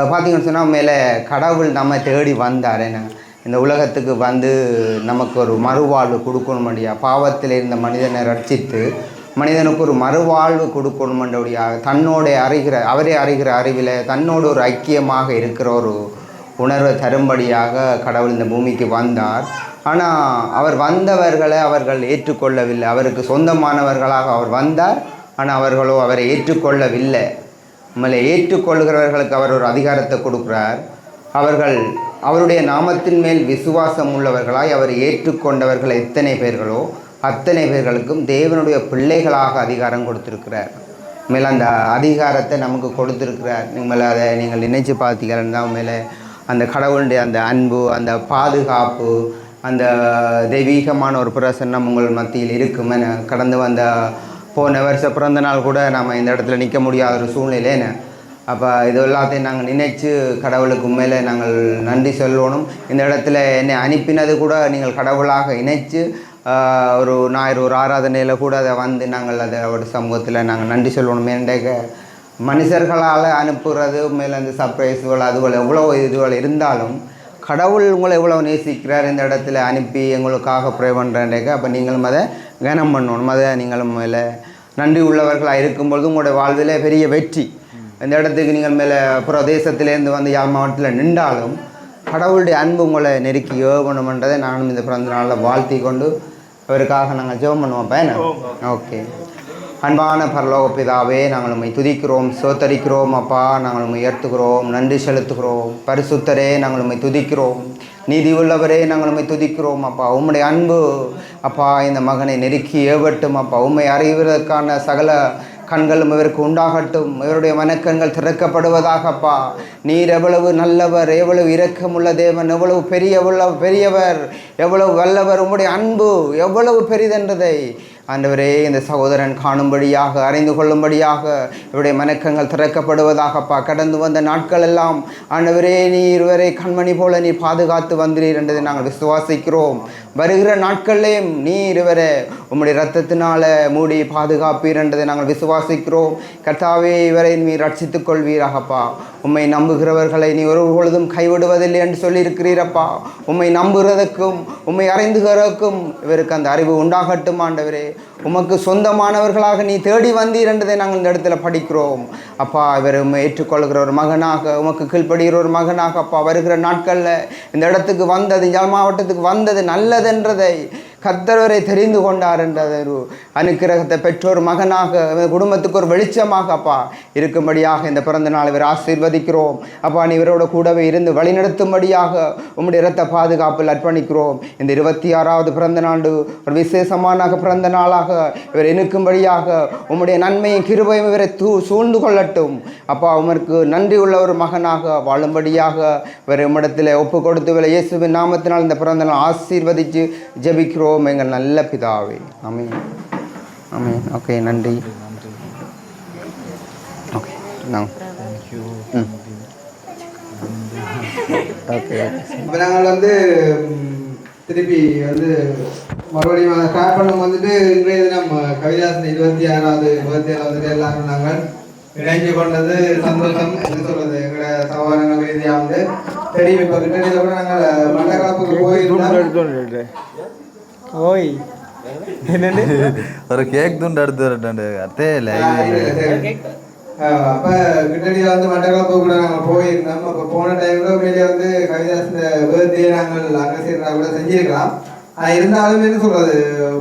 பார்த்திங்கன்னு சொன்னால் மேலே கடவுள் நம்ம தேடி வந்தார். என்ன இந்த உலகத்துக்கு வந்து நமக்கு ஒரு மறுவாழ்வு கொடுக்கணும்படியா, பாவத்தில் இருந்த மனிதனை ரட்சித்து மனிதனுக்கு ஒரு மறுவாழ்வு கொடுக்கணுமென்றபடியாக தன்னோட அவரே அறிகிற அறிவில் தன்னோடு ஒரு ஐக்கியமாக இருக்கிற ஒரு உணர்வை தரும்படியாக கடவுள் இந்த பூமிக்கு வந்தார். ஆனால் அவர் வந்தவர்களை அவர்கள் ஏற்றுக்கொள்ளவில்லை. அவருக்கு சொந்தமானவர்களாக அவர் வந்தார், ஆனால் அவர்களோ அவரை ஏற்றுக்கொள்ளவில்லை. நம்மளை ஏற்றுக்கொள்கிறவர்களுக்கு அவர் ஒரு அதிகாரத்தை கொடுக்குறார். அவர்கள் அவருடைய நாமத்தின் மேல் விசுவாசம் உள்ளவர்களாய் அவரை ஏற்றுக்கொண்டவர்கள் எத்தனை பேர்களோ அத்தனை பேர்களுக்கும் தேவனுடைய பிள்ளைகளாக அதிகாரம் கொடுத்திருக்கிறார். மேலே அந்த அதிகாரத்தை நமக்கு கொடுத்திருக்கிறார். நீங்கள் அதை நீங்கள் நினைச்சு பார்த்தீங்கன்னா மேலே அந்த கடவுளுடைய அந்த அன்பு, அந்த பாதுகாப்பு, அந்த தெய்வீகமான ஒரு பிரசன்னம் உங்கள் மத்தியில் இருக்கும். கடந்து வந்த போன வருஷ பிறந்த நாள் கூட நாம் இந்த இடத்துல நிற்க முடியாத ஒரு சூழ்நிலைன்னு. அப்போ இது எல்லாத்தையும் நாங்கள் நினைச்சு கடவுளுக்கு மேலே நாங்கள் நன்றி சொல்லணும். இந்த இடத்துல என்னை அனுப்பினது கூட நீங்கள் கடவுளாக இணைச்சு ஒரு ஞாயிறு ஒரு ஆராதனையில் கூட அதை வந்து நாங்கள் அதை ஒரு சமூகத்தில் நாங்கள் நன்றி சொல்லணும். ஏன்டா மனுஷர்களால் அனுப்புகிறது மேலே அந்த சர்ப்ரைஸுகள் அதுகள் எவ்வளோ இதுகள் இருந்தாலும் கடவுள் உங்களை எவ்வளோ நேசிக்கிறார் இந்த இடத்துல அனுப்பி எங்களுக்காக ப்ரே பண்ணுறேன்டேக்க. அப்போ நீங்களும் அதை கனம் பண்ணணும். அதை நீங்களும் மேலே நன்றி உள்ளவர்களாக இருக்கும்பொழுது உங்களுடைய வாழ்விலே பெரிய வெற்றி. இந்த இடத்துக்கு நீங்கள் மேலே பிரதேசத்திலேருந்து வந்து யாழ் மாவட்டத்தில் நின்றாலும் கடவுளுடைய அன்பு உங்களை நெருக்கி ஏவணுமென்றதை நானும் இந்த பிறந்த நாளில் வாழ்த்தி கொண்டு அவருக்காக நாங்கள் ஜெபம் பண்ணுவோம். பையனா ஓகே. அன்பான பரலோக பிதாவே, நாங்கள் உம்மை துதிக்கிறோம், சோத்தரிக்கிறோம். அப்பா, நாங்கள் உம்மை உயர்த்துகிறோம், நன்றி செலுத்துகிறோம். பரிசுத்தரே, நாங்கள் உம்மை துதிக்கிறோம். நீதி உள்ளவரே, நாங்கள் உம்மை துதிக்கிறோம். அப்பா, உம்முடைய அன்பு அப்பா இந்த மகனை நெருக்கி ஏவட்டும். அப்பா, உம்மை அறிவதற்கான சகல கண்களும் இவருக்கு உண்டாகட்டும். இவருடைய மனக்கண்கள் திறக்கப்படுவதாகப்பா. நீர் எவ்வளவு நல்லவர், எவ்வளவு இரக்கமுள்ள தேவன், எவ்வளவு பெரியவர், எவ்வளவு வல்லவர். உம்முடைய அன்பு எவ்வளவு பெரிதென்றதை ஆண்டவரே இந்த சகோதரன் காணும்படியாக, அறிந்து கொள்ளும்படியாக இவருடைய மனக்கங்கள் திறக்கப்படுவதாகப்பா. கடந்து வந்த நாட்கள் எல்லாம் ஆண்டவரே நீர் இவரை கண்மணி போல நீர் பாதுகாத்து வந்தீர் என்றதை நாங்கள் விசுவாசிக்கிறோம். வருகிற நாட்களிலேயும் நீர் இவரை உம்முடைய இரத்தத்தினால மூடி பாதுகாப்பீர் என்றதை நாங்கள் விசுவாசிக்கிறோம். கர்த்தாவே இவரை நீர் ரட்சித்துக் கொள்வீராகப்பா. உம்மை நம்புகிறவர்களை நீ ஒரு பொழுதும் கைவிடுவதில்லை என்று சொல்லியிருக்கிறீரப்பா. உம்மை நம்புகிறதுக்கும் உம்மை அறிந்துகிறதுக்கும் இவருக்கு அந்த அறிவு உண்டாகட்டும் ஆண்டவரே. உமக்கு சொந்தமானவர்களாக நீ தேடி வந்தீர் என்றதை நாங்கள் இந்த இடத்துல படிக்கிறோம் அப்பா. இவர் உம்மை ஏற்றுக்கொள்கிற ஒரு மகனாக, உமக்கு கீழ்ப்படுகிற ஒரு மகனாக அப்பா வருகிற நாட்களில் இந்த இடத்துக்கு வந்தது, யாழ் மாவட்டத்துக்கு வந்தது நல்லதென்றதை கர்த்தரை தெரிந்து கொண்டார் என்ற ஒரு அனுக்கிரகத்தை பெற்றோர் மகனாக குடும்பத்துக்கு ஒரு வெளிச்சமாக அப்பா இருக்கும்படியாக இந்த பிறந்த நாள் இவர் ஆசீர்வதிக்கிறோம் அப்பா. நீ இவரோட கூடவே இருந்து வழிநடத்தும்படியாக உம்முடைய இரத்த பாதுகாப்பில் அர்ப்பணிக்கிறோம். இந்த 26வது பிறந்த நாள் ஒரு விசேஷமான பிறந்த நாளாக இவர் இணுக்கும்படியாக உம்முடைய நன்மையும் கிருபையும் இவரை சூழ்ந்து கொள்ளட்டும் அப்பா. உமக்கு நன்றி உள்ள ஒரு மகனாக வாழும்படியாக இவர் உம்மிடத்தில் ஒப்பு கொடுத்து இயேசுவின் நாமத்தினால் இந்த பிறந்த நாள் ஆசீர்வதித்து ஜெபிக்கிறோம் எங்கள் நல்ல பிதாவே. ஆமென் ஆமென். ஓகே, நன்றி. Okay, okay. இப்போ நாங்கள் வந்து திருப்பி வந்து மறுபடியும் ஸ்டார்ட் பண்ணும் வந்துட்டு இன்றைய தினம் கவிதாசன் 27வது எல்லாரும் நாங்கள் இணைஞ்சு கொண்டது சந்தோஷம். என்ன சொல்றது, எங்களோட சகோதரங்கள் ரீதியாக வந்து தெரியும். இப்போ கிட்ட கூட நாங்கள் மண்டகாப்புக்கு போயிருந்தோம். ஓய் என்னன்னு ஒரு கேக் துண்டு எடுத்து வரட்டு அத்தே இல்லை. அப்போ கிட்டடியில் வந்து மண்டகாப்பு கூட நாங்கள் போயிருந்தோம். அப்போ போன டைமில் உண்மையிலே வந்து கவிதாசன் பர்த்டே நாங்கள் அங்கே செய்யறதா கூட செஞ்சிருக்கலாம். இருந்தாலும் என்ன சொல்றது,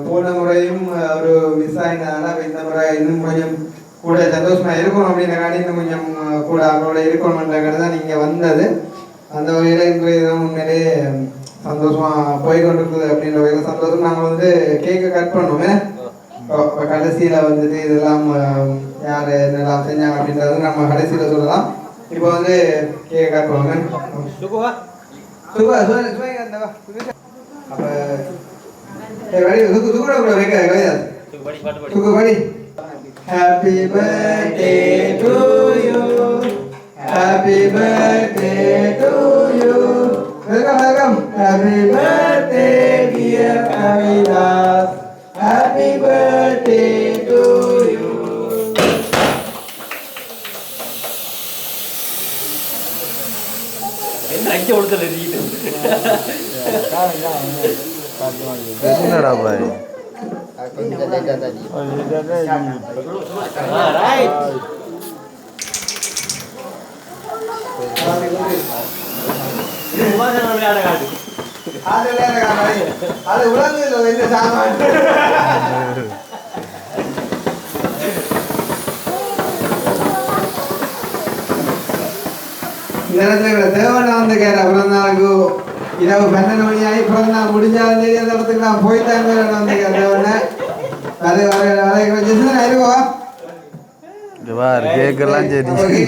போன முறையும் ஒரு மிஸ் ஆகினதுனால இந்த முறை இன்னும் கொஞ்சம் கூட சந்தோஷமா இருக்கும் அப்படின்றக்காண்டி இன்னும் கொஞ்சம் கூட அவங்களோட இருக்கணும்ன்றக்காண்டி தான் நீங்கள் வந்தது. அந்த வகையில் இன்றைய தினம் உண்மையிலே சந்தோஷமா போய்கொண்டிருக்குது அப்படின்ற வகையில் சந்தோஷம். நாங்கள் வந்து கேக்கை கட் பண்ணுவோமே, கடைசியில் வந்துட்டு இதெல்லாம் யார் என்னெல்லாம் செஞ்சாங்க அப்படின்றது நம்ம கடைசியில் சொல்லலாம். இப்போ வந்து கேக்கை cut பண்ணுவோமே. Happy birthday to you. Happy birthday to you. Welcome. Happy birthday dear Kavidas. Happy birthday to you. என்னடா பாய் அது உலகத்தில் இந்த சாமான் இந்த இடத்துல தேவனா வந்து கேட்ட பிறந்த நாளுக்கு இரவு 12 மணி ஆகி பிறந்த நாள் முடிஞ்சாலும் தெரியாத இடத்துக்கு நான் போய்த்தாங்க வந்து தேவனை அது இருக்கவா கேக்கெல்லாம் சரி.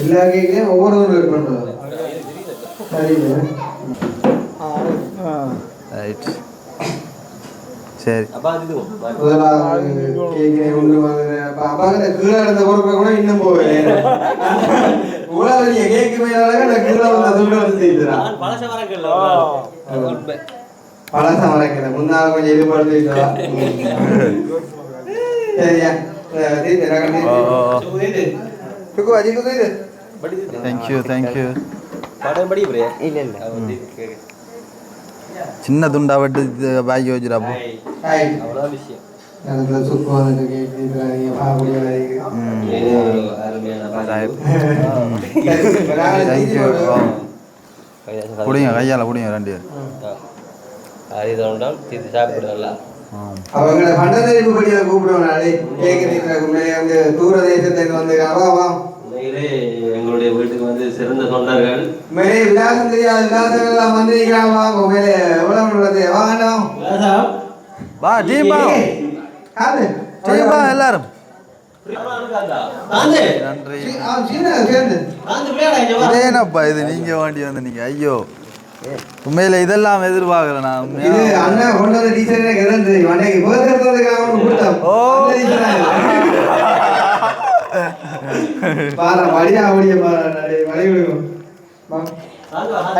எல்லா கேக்கையும் ஒவ்வொரு வெயிட் பண்ணுறோம். சரி கீழே இருந்த பொறுப்பை கூட இன்னும் போவேன். கேக்கு மேல கீழே வந்து பழச மறக்கல முன்னாள் கொஞ்சம் இது படுத்து சரியா. தேங்க்யூ. சின்ன துண்டா விட்டு பாக்கி வச்சுடாப்போ. குடிங்க, கையால குடிங்க 2 பேர். அவங்கள பண்டதரிப்பு படியில கூப்பிடுவாங்க. கேட்க தூர தேசத்துக்கு வந்து எங்களுடைய வீட்டுக்கு வந்து சிறந்த தொண்டர்கள் மேலே விலாசம் தெரியாது விலாசங்கள்லாம் வந்திருக்கிறாமா. மேலே எவ்வளவு உள்ளது வாங்கணும் வா டீம்பா டீம்பா எல்லாரும் நன்றி. இதேனப்பா இது நீங்க வாண்டி வந்து நீங்க ஐயோ உண்மையில இதெல்லாம் எதிர்பார்க்கல நான். இது அண்ணன் கொண்டு வந்த டீச்சர் எனக்கு எதுவும் தெரியும். அன்னைக்கு போகிறதுக்காக கொடுத்தோம். ஓ பாரு வழியா ஓடிய பாரு வழி விடுவோம்.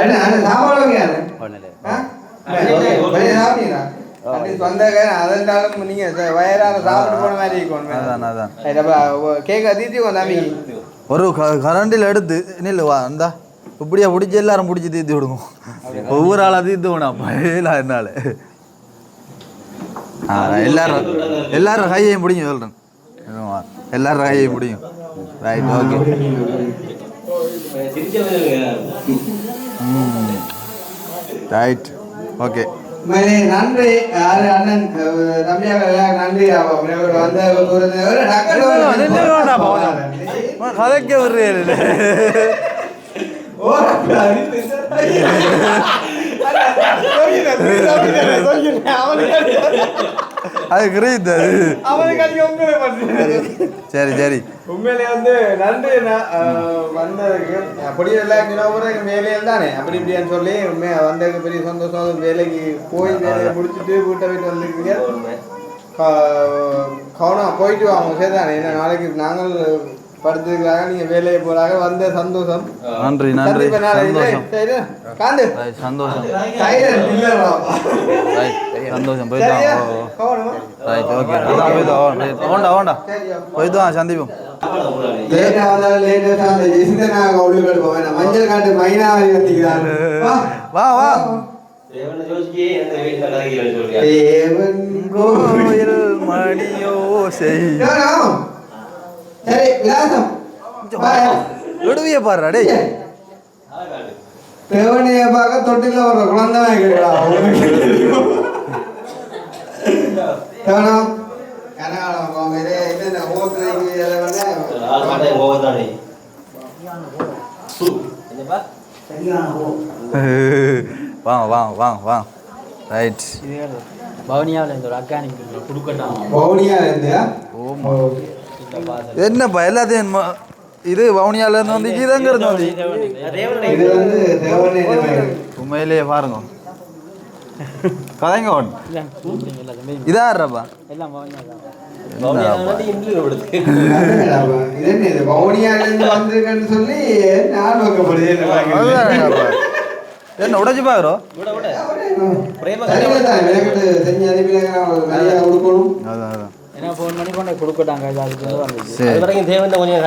என்ன சாப்பாடு யாரு அதென்றாலும் நீங்க வயரான சாப்பிட்டு போன மாதிரி இருக்கணும் கேட்க தீத்தி தம்பி ஒரு கரண்டில் எடுத்து நில்லு வா இந்தா இப்படியா பிடிச்சி எல்லாரும் பிடிச்சி தீர்த்தி விடுவோம் ஒவ்வொரு ஆளாக தீர்த்து வேணும் பயில என்னால எல்லாரும் கையையும் பிடிங்க சொல்கிறேன் எல்லாரும் கையையும் பிடிங்க ரைட் ஓகே ரைட் ஓகே நன்றி அண்ணன் தம்பியாக நன்றி கதைக்க விடுறேன் அது கிரீத் சரி சரி உண்மையிலே நன்றி வந்ததுக்கு அப்படி எல்லாம் வேலையில தானே அப்படி இப்படின்னு சொல்லி உண்மையா வந்ததுக்கு பெரிய சந்தோஷம் வேலைக்கு போய் வேலையை முடிச்சுட்டு வீட்டை வீட்டு வந்துருக்கீங்க கவனம் போயிட்டு வாங்க சரிதானே ஏன்னா நாளைக்கு நாங்கள் படுத்துக்கிறாங்க நீங்க வேலையை போறாங்க வந்த சந்தோஷம் நன்றி நன்றி சந்தோஷம் சந்தோஷம் சந்தோஷம் போயிட்டு ரைட் ஓகே அதான் போயிட்டு ஓண்டா ஓண்டா போயிட்டு வா சந்திப்போம் மஞ்சள் காட்டு மைனாவை வந்திக்கிறாங்க வா வா கோயில் மணியோ செய்யும் சரி விலாசம் விடுவிய பாரு டேய் தேவனைய பார்க்க தொட்டில வர்ற குழந்தை தேவனம் கனகாலம் என்னென்ன வாங்க வாங்க வாங்க வாங்க ரைட் பவுனியாவில் ஒரு அக்கானிக் கொடுக்கட்டான் பவுனியாவில் இருந்தியா என்னப்பா எல்லாத்தையும் இது வவுனியால இருந்து வந்து இதங்க இருந்து வந்து இது வந்து தேவனை உண்மையிலேயே பாருங்க கதைங்க ஒன்று இதாடுறப்பா எல்லாம் பவுனியா பவுனியாவிலிருந்து வந்திருக்கேன்னு சொல்லி நான் வைக்கப்படுது என்ன உடைச்சு பாக்குறோம் செஞ்சு அனுப்பி கொடுக்கணும் அதான் அதான் ஏன்னா ஃபோன் பண்ணி கொண்டு கொடுக்கட்டாங்க அதுக்கு வந்துச்சு அது வரைக்கும் தேவன் கொஞ்சம்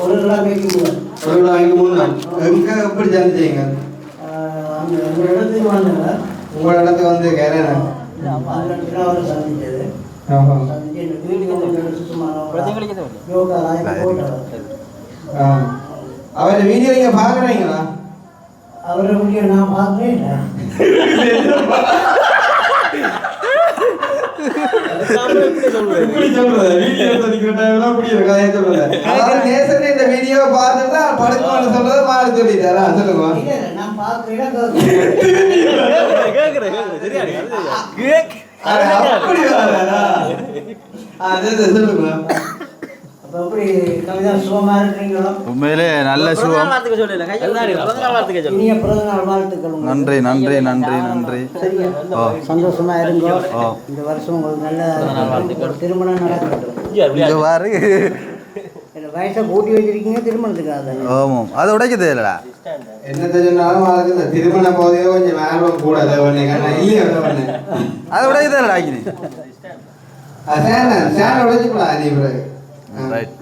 ஒரு கிழமைக்கு முன்னாடி எங்க எப்படி சேர்ந்துட்டீங்க உங்களோட இடத்துக்கு வந்து கேரளா சந்திச்சது அவரை வீடியோ நீங்க பாக்குறீங்களா அவரை வீடியோ நான் பார்க்கவே இந்த வீடியோ பார்த்துட்டு படுக்கணும்னு சொல்றது மாறி சொல்லிட்டாரா சொல்லுங்க நான் பார்க்கிறேன் சொல்லுங்க உண்மையிலே நல்ல சுகம் நன்றி நன்றி நன்றி நன்றி சந்தோஷமா இருங்கோ இந்த வருஷம் உங்களுக்கு நல்ல திருமணம் நடக்கட்டும் வயசை கூட்டி வச்சிருக்கீங்க திருமணத்துக்காக ஆமாம் அதை உடைக்க தேவையில்லடா என்ன சொன்னாலும் அதுக்கு திருமண போதே கொஞ்சம் ஆர்வம் கூட அதை உடைக்க தேவையில்லடா ஆக்கினி உடைச்சுக்கலாம் நீ பிறகு ரைட்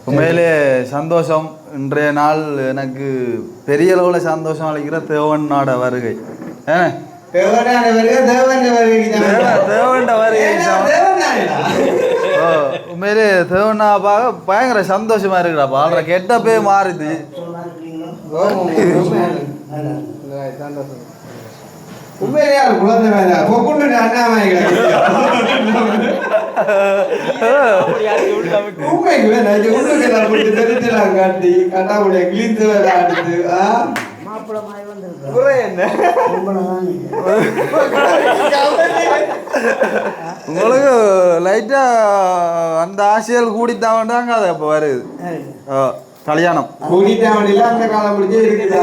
உண்மையிலே சந்தோஷம் இன்றைய நாள் எனக்கு பெரிய அளவில் சந்தோஷம் அளிக்கிற தேவனோட வருகை உண்மையிலே தேவனாப்பாக பயங்கர சந்தோஷமா இருக்கிறாப்பா அவரை கெட்டப்பே மாறுது உண்மையிலேயே குழந்தை வேலை பொண்ணு அண்ணாமலை உண்மைக்கு வேணாம் உள்ளுக்கு தெரிஞ்சலாம் காட்டி கட்டாவுடைய கிழிந்து விளையாடுது மாப்பிள்ளமாய் வந்து என்ன உங்களுக்கு லைட்டா அந்த ஆசைகள் கூடித்தாண்டாங்க அது இப்போ வருது கல்யாணம் கூட்டிட்டா வண்டியில அந்த காலம் முடிஞ்சே இருக்குது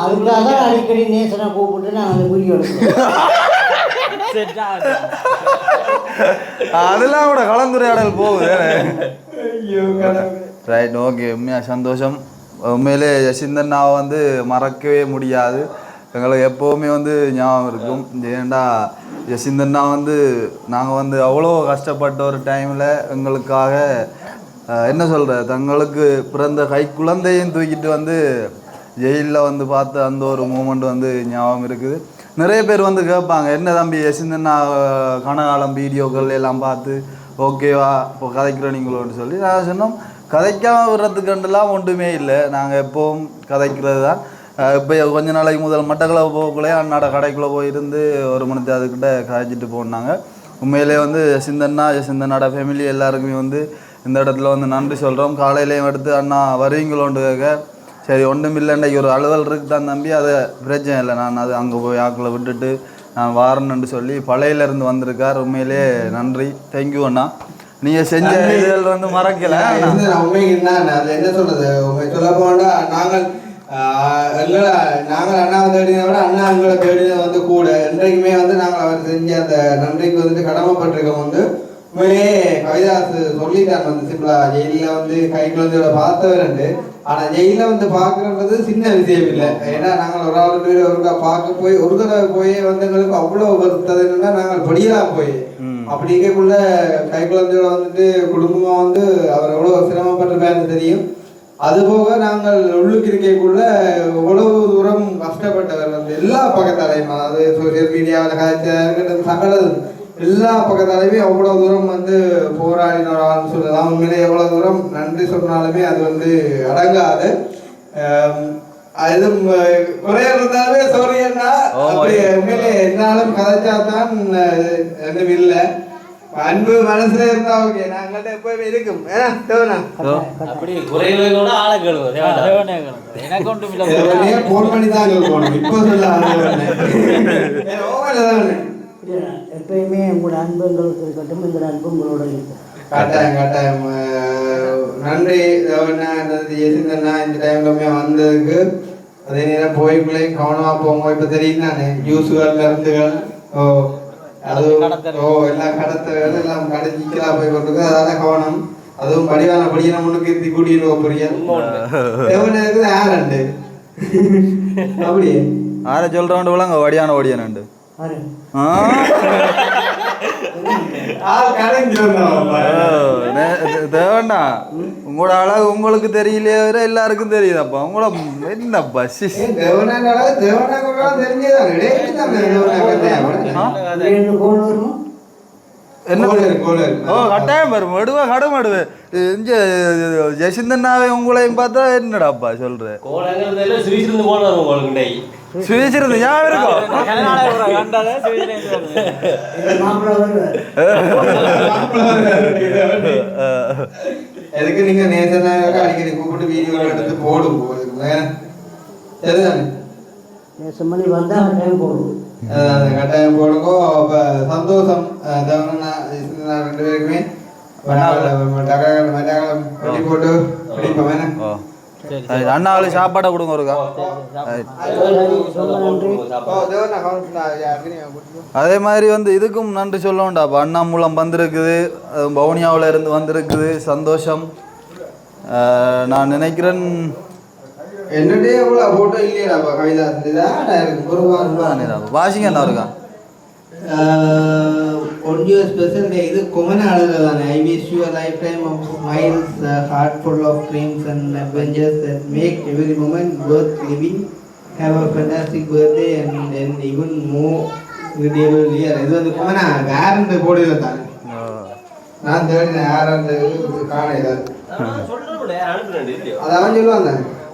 அதுக்காக அடிக்கடி நேசனை கூப்பிட்டு நான் அந்த வீடியோ அதெல்லாம் கூட கலந்துரையாடல் போகுது ரைட் ஓகே உண்மையாக சந்தோஷம் உண்மையிலே யசிந்தண்ணாவை வந்து மறக்கவே முடியாது எங்களுக்கு எப்போவுமே வந்து ஞாபகம் இருக்கும் ஏன்டா யசிந்தண்ணா வந்து நாங்கள் வந்து அவ்வளோ கஷ்டப்பட்ட ஒரு டைமில் எங்களுக்காக என்ன சொல்கிற தங்களுக்கு பிறந்த குழந்தையும் தூக்கிட்டு வந்து ஜெயிலில் வந்து பார்த்து அந்த ஒரு மூமெண்ட் வந்து ஞாபகம் இருக்குது. நிறைய பேர் வந்து கேட்பாங்க என்ன தம்பி யசிந்தண்ணா கனகாலம் வீடியோக்கள் எல்லாம் பார்த்து ஓகேவா இப்போ கதைக்கிறோம் நீங்களோன்னு சொல்லி நான் சொன்னோம் கதைக்காம விடுறதுக்கண்டுலாம் ஒன்றுமே இல்லை. நாங்கள் எப்போவும் கதைக்கிறது தான். இப்போ கொஞ்ச நாளைக்கு முதல் மட்டக்களப்பு போகக்குள்ளே அண்ணாட கடைக்குள்ளே போயிருந்து ஒரு மணி அதுக்கிட்ட கதைச்சிட்டு போனாங்க. உண்மையிலே வந்து யசிந்தண்ணாட ஃபேமிலி எல்லாருக்குமே வந்து இந்த இடத்துல வந்து நன்றி சொல்கிறோம். காலையிலையும் எடுத்து அண்ணா வருவீங்களோண்டு கேட்க சரி ஒன்றும் இல்லை இன்றைக்கி ஒரு அலுவல் இருக்குது தான் தம்பி அதை பிரச்சனை இல்லை நான் அது அங்கே போய் ஆக்களை விட்டுட்டு நான் வாரணுன்னு சொல்லி பழையிலேருந்து வந்திருக்கார். உண்மையிலே நன்றி தேங்க்யூ அண்ணா. நீங்கள் செஞ்ச இதுகள் வந்து மறக்கலை உண்மைக்கு அது என்ன சொல்கிறது உண்மை சொல்ல போனா நாங்கள் அண்ணாவை தேடினதை விட அண்ணா எங்களை தேடினது வந்து கூட இன்றைக்குமே வந்து நாங்கள் அவர் செஞ்ச அந்த நன்றிக்கு வந்துட்டு கடமைப்பட்டிருக்கோம். வந்து உண்மையிலே கவிதாஸ் சொல்லிட்டாங்க வந்து சிம்பிளா ஜெயிலில் வந்து குழந்தையோட பார்த்தவருண்டு. ஆனால் ஜெயிலில் வந்து பார்க்குறது சின்ன விஷயம் இல்லை. ஏன்னா நாங்கள் ஒரு ஆள் பேர் ஒருக்கா பார்க்க போய் ஒரு தடவை போய் வந்து எங்களுக்கு அவ்வளோ வருத்தது என்னன்னா நாங்கள் படியலாம் போய் அப்படிங்கக்குள்ள குழந்தையோட வந்துட்டு குடும்பமாக வந்து அவர் எவ்வளோ சிரமப்பட்டிருப்பாருன்னு தெரியும். அதுபோக நாங்கள் உள்ளுக்கு இருக்கக்குள்ள எவ்வளவு தூரம் கஷ்டப்பட்டவர் வந்து எல்லா பக்கத்தாலையும் அதாவது சோசியல் மீடியாவில் கதைச்ச சகல எல்லா பக்கத்தாலையுமே அவ்வளோ தூரம் வந்து போராடினோரான்னு சொல்லலாம். உண்மையிலே எவ்வளோ தூரம் நன்றி சொன்னாலுமே அது வந்து அடங்காது. அது குறைய இருந்தாலுமே சோரியன்னா அப்படி உண்மையிலே என்னாலும் கதைச்சா தான் எதுவும் இல்லை. அன்பு மனசுல இருந்தா ஓகே நாங்கள்ட்ட எப்பவுமே இருக்கும். அப்படி குறைகளோட ஆளுகள் எனக்கு ஒன்றும் இல்லை போன் பண்ணி தான் போகணும் இப்போ சொல்ல எப்பயுமே உங்களோட அன்புங்களுக்கு இருக்கட்டும் எங்களோட அன்பு உங்களோட இருக்கும். கட்டாயம் கட்டாயம் நன்றி யசிந்தண்ணா இந்த டைம்ல வந்ததுக்கு. அதே நேரம் போய்க்குள்ளே கவனமா போங்க. இப்போ தெரியும் தானே ஜூஸுகள் மருந்துகள் அது எல்லாம் கடத்தல் எல்லாம் கடைச்சிக்கலாம் போய் கொண்டிருக்கு. அதான கவனம். அதுவும் படிவான படியான முன்னுக்கு இருந்து கூட்டிட்டு புரியல் இருக்குது யாரண்டு அப்படியே ஆற சொல்றவன் விளங்க வடியான ஓடியானண்டு தேவண்ணா உங்களோட அழகு உங்களுக்கு தெரியலையே எல்லாருக்கும் தெரியுதாப்பா உங்களோட என்னப்பா என்ன ஓ கட்டாயம் வரும் எடுவா கடும் அடுவேன் ஜெசிந்தண்ணாவே உங்களையும் பார்த்தா என்னடாப்பா சொல்ற சுவிச்சிருந்து ஞாபகம் இருக்கும் எதுக்கு நீங்க நேசனாக அடிக்கடி கூப்பிட்டு வீடியோ எடுத்து போடும் நேசமணி வந்தா போடுவோம் கட்டாயம் போடுங்க. சந்தோஷம் ரெண்டு பேருக்குமே போட்டு அண்ணாவில் சாப்பாடை கொடுங்க ஒருக்கா. அதே மாதிரி வந்து இதுக்கும் நன்றி சொல்லணும்டாப்பா. அண்ணா மூலம் வந்திருக்குது, பவுனியாவில் இருந்து வந்திருக்குது, சந்தோஷம். நான் நினைக்கிறேன் என்னுடைய போட்டோ இல்லையாப்பா கவிதா வாஷிங் அண்ணா இருக்கா on your special day இது கொமன அழகான I wish you a lifetime of smiles, heart full of dreams and adventures that make every moment worth living. Have a fantastic birthday and even more beautiful year. இது வந்து கொமன யாருன்னு போடல தானே நான் தேடினேன் யாருன்னு காணல அதான் சொல்லுவாங்க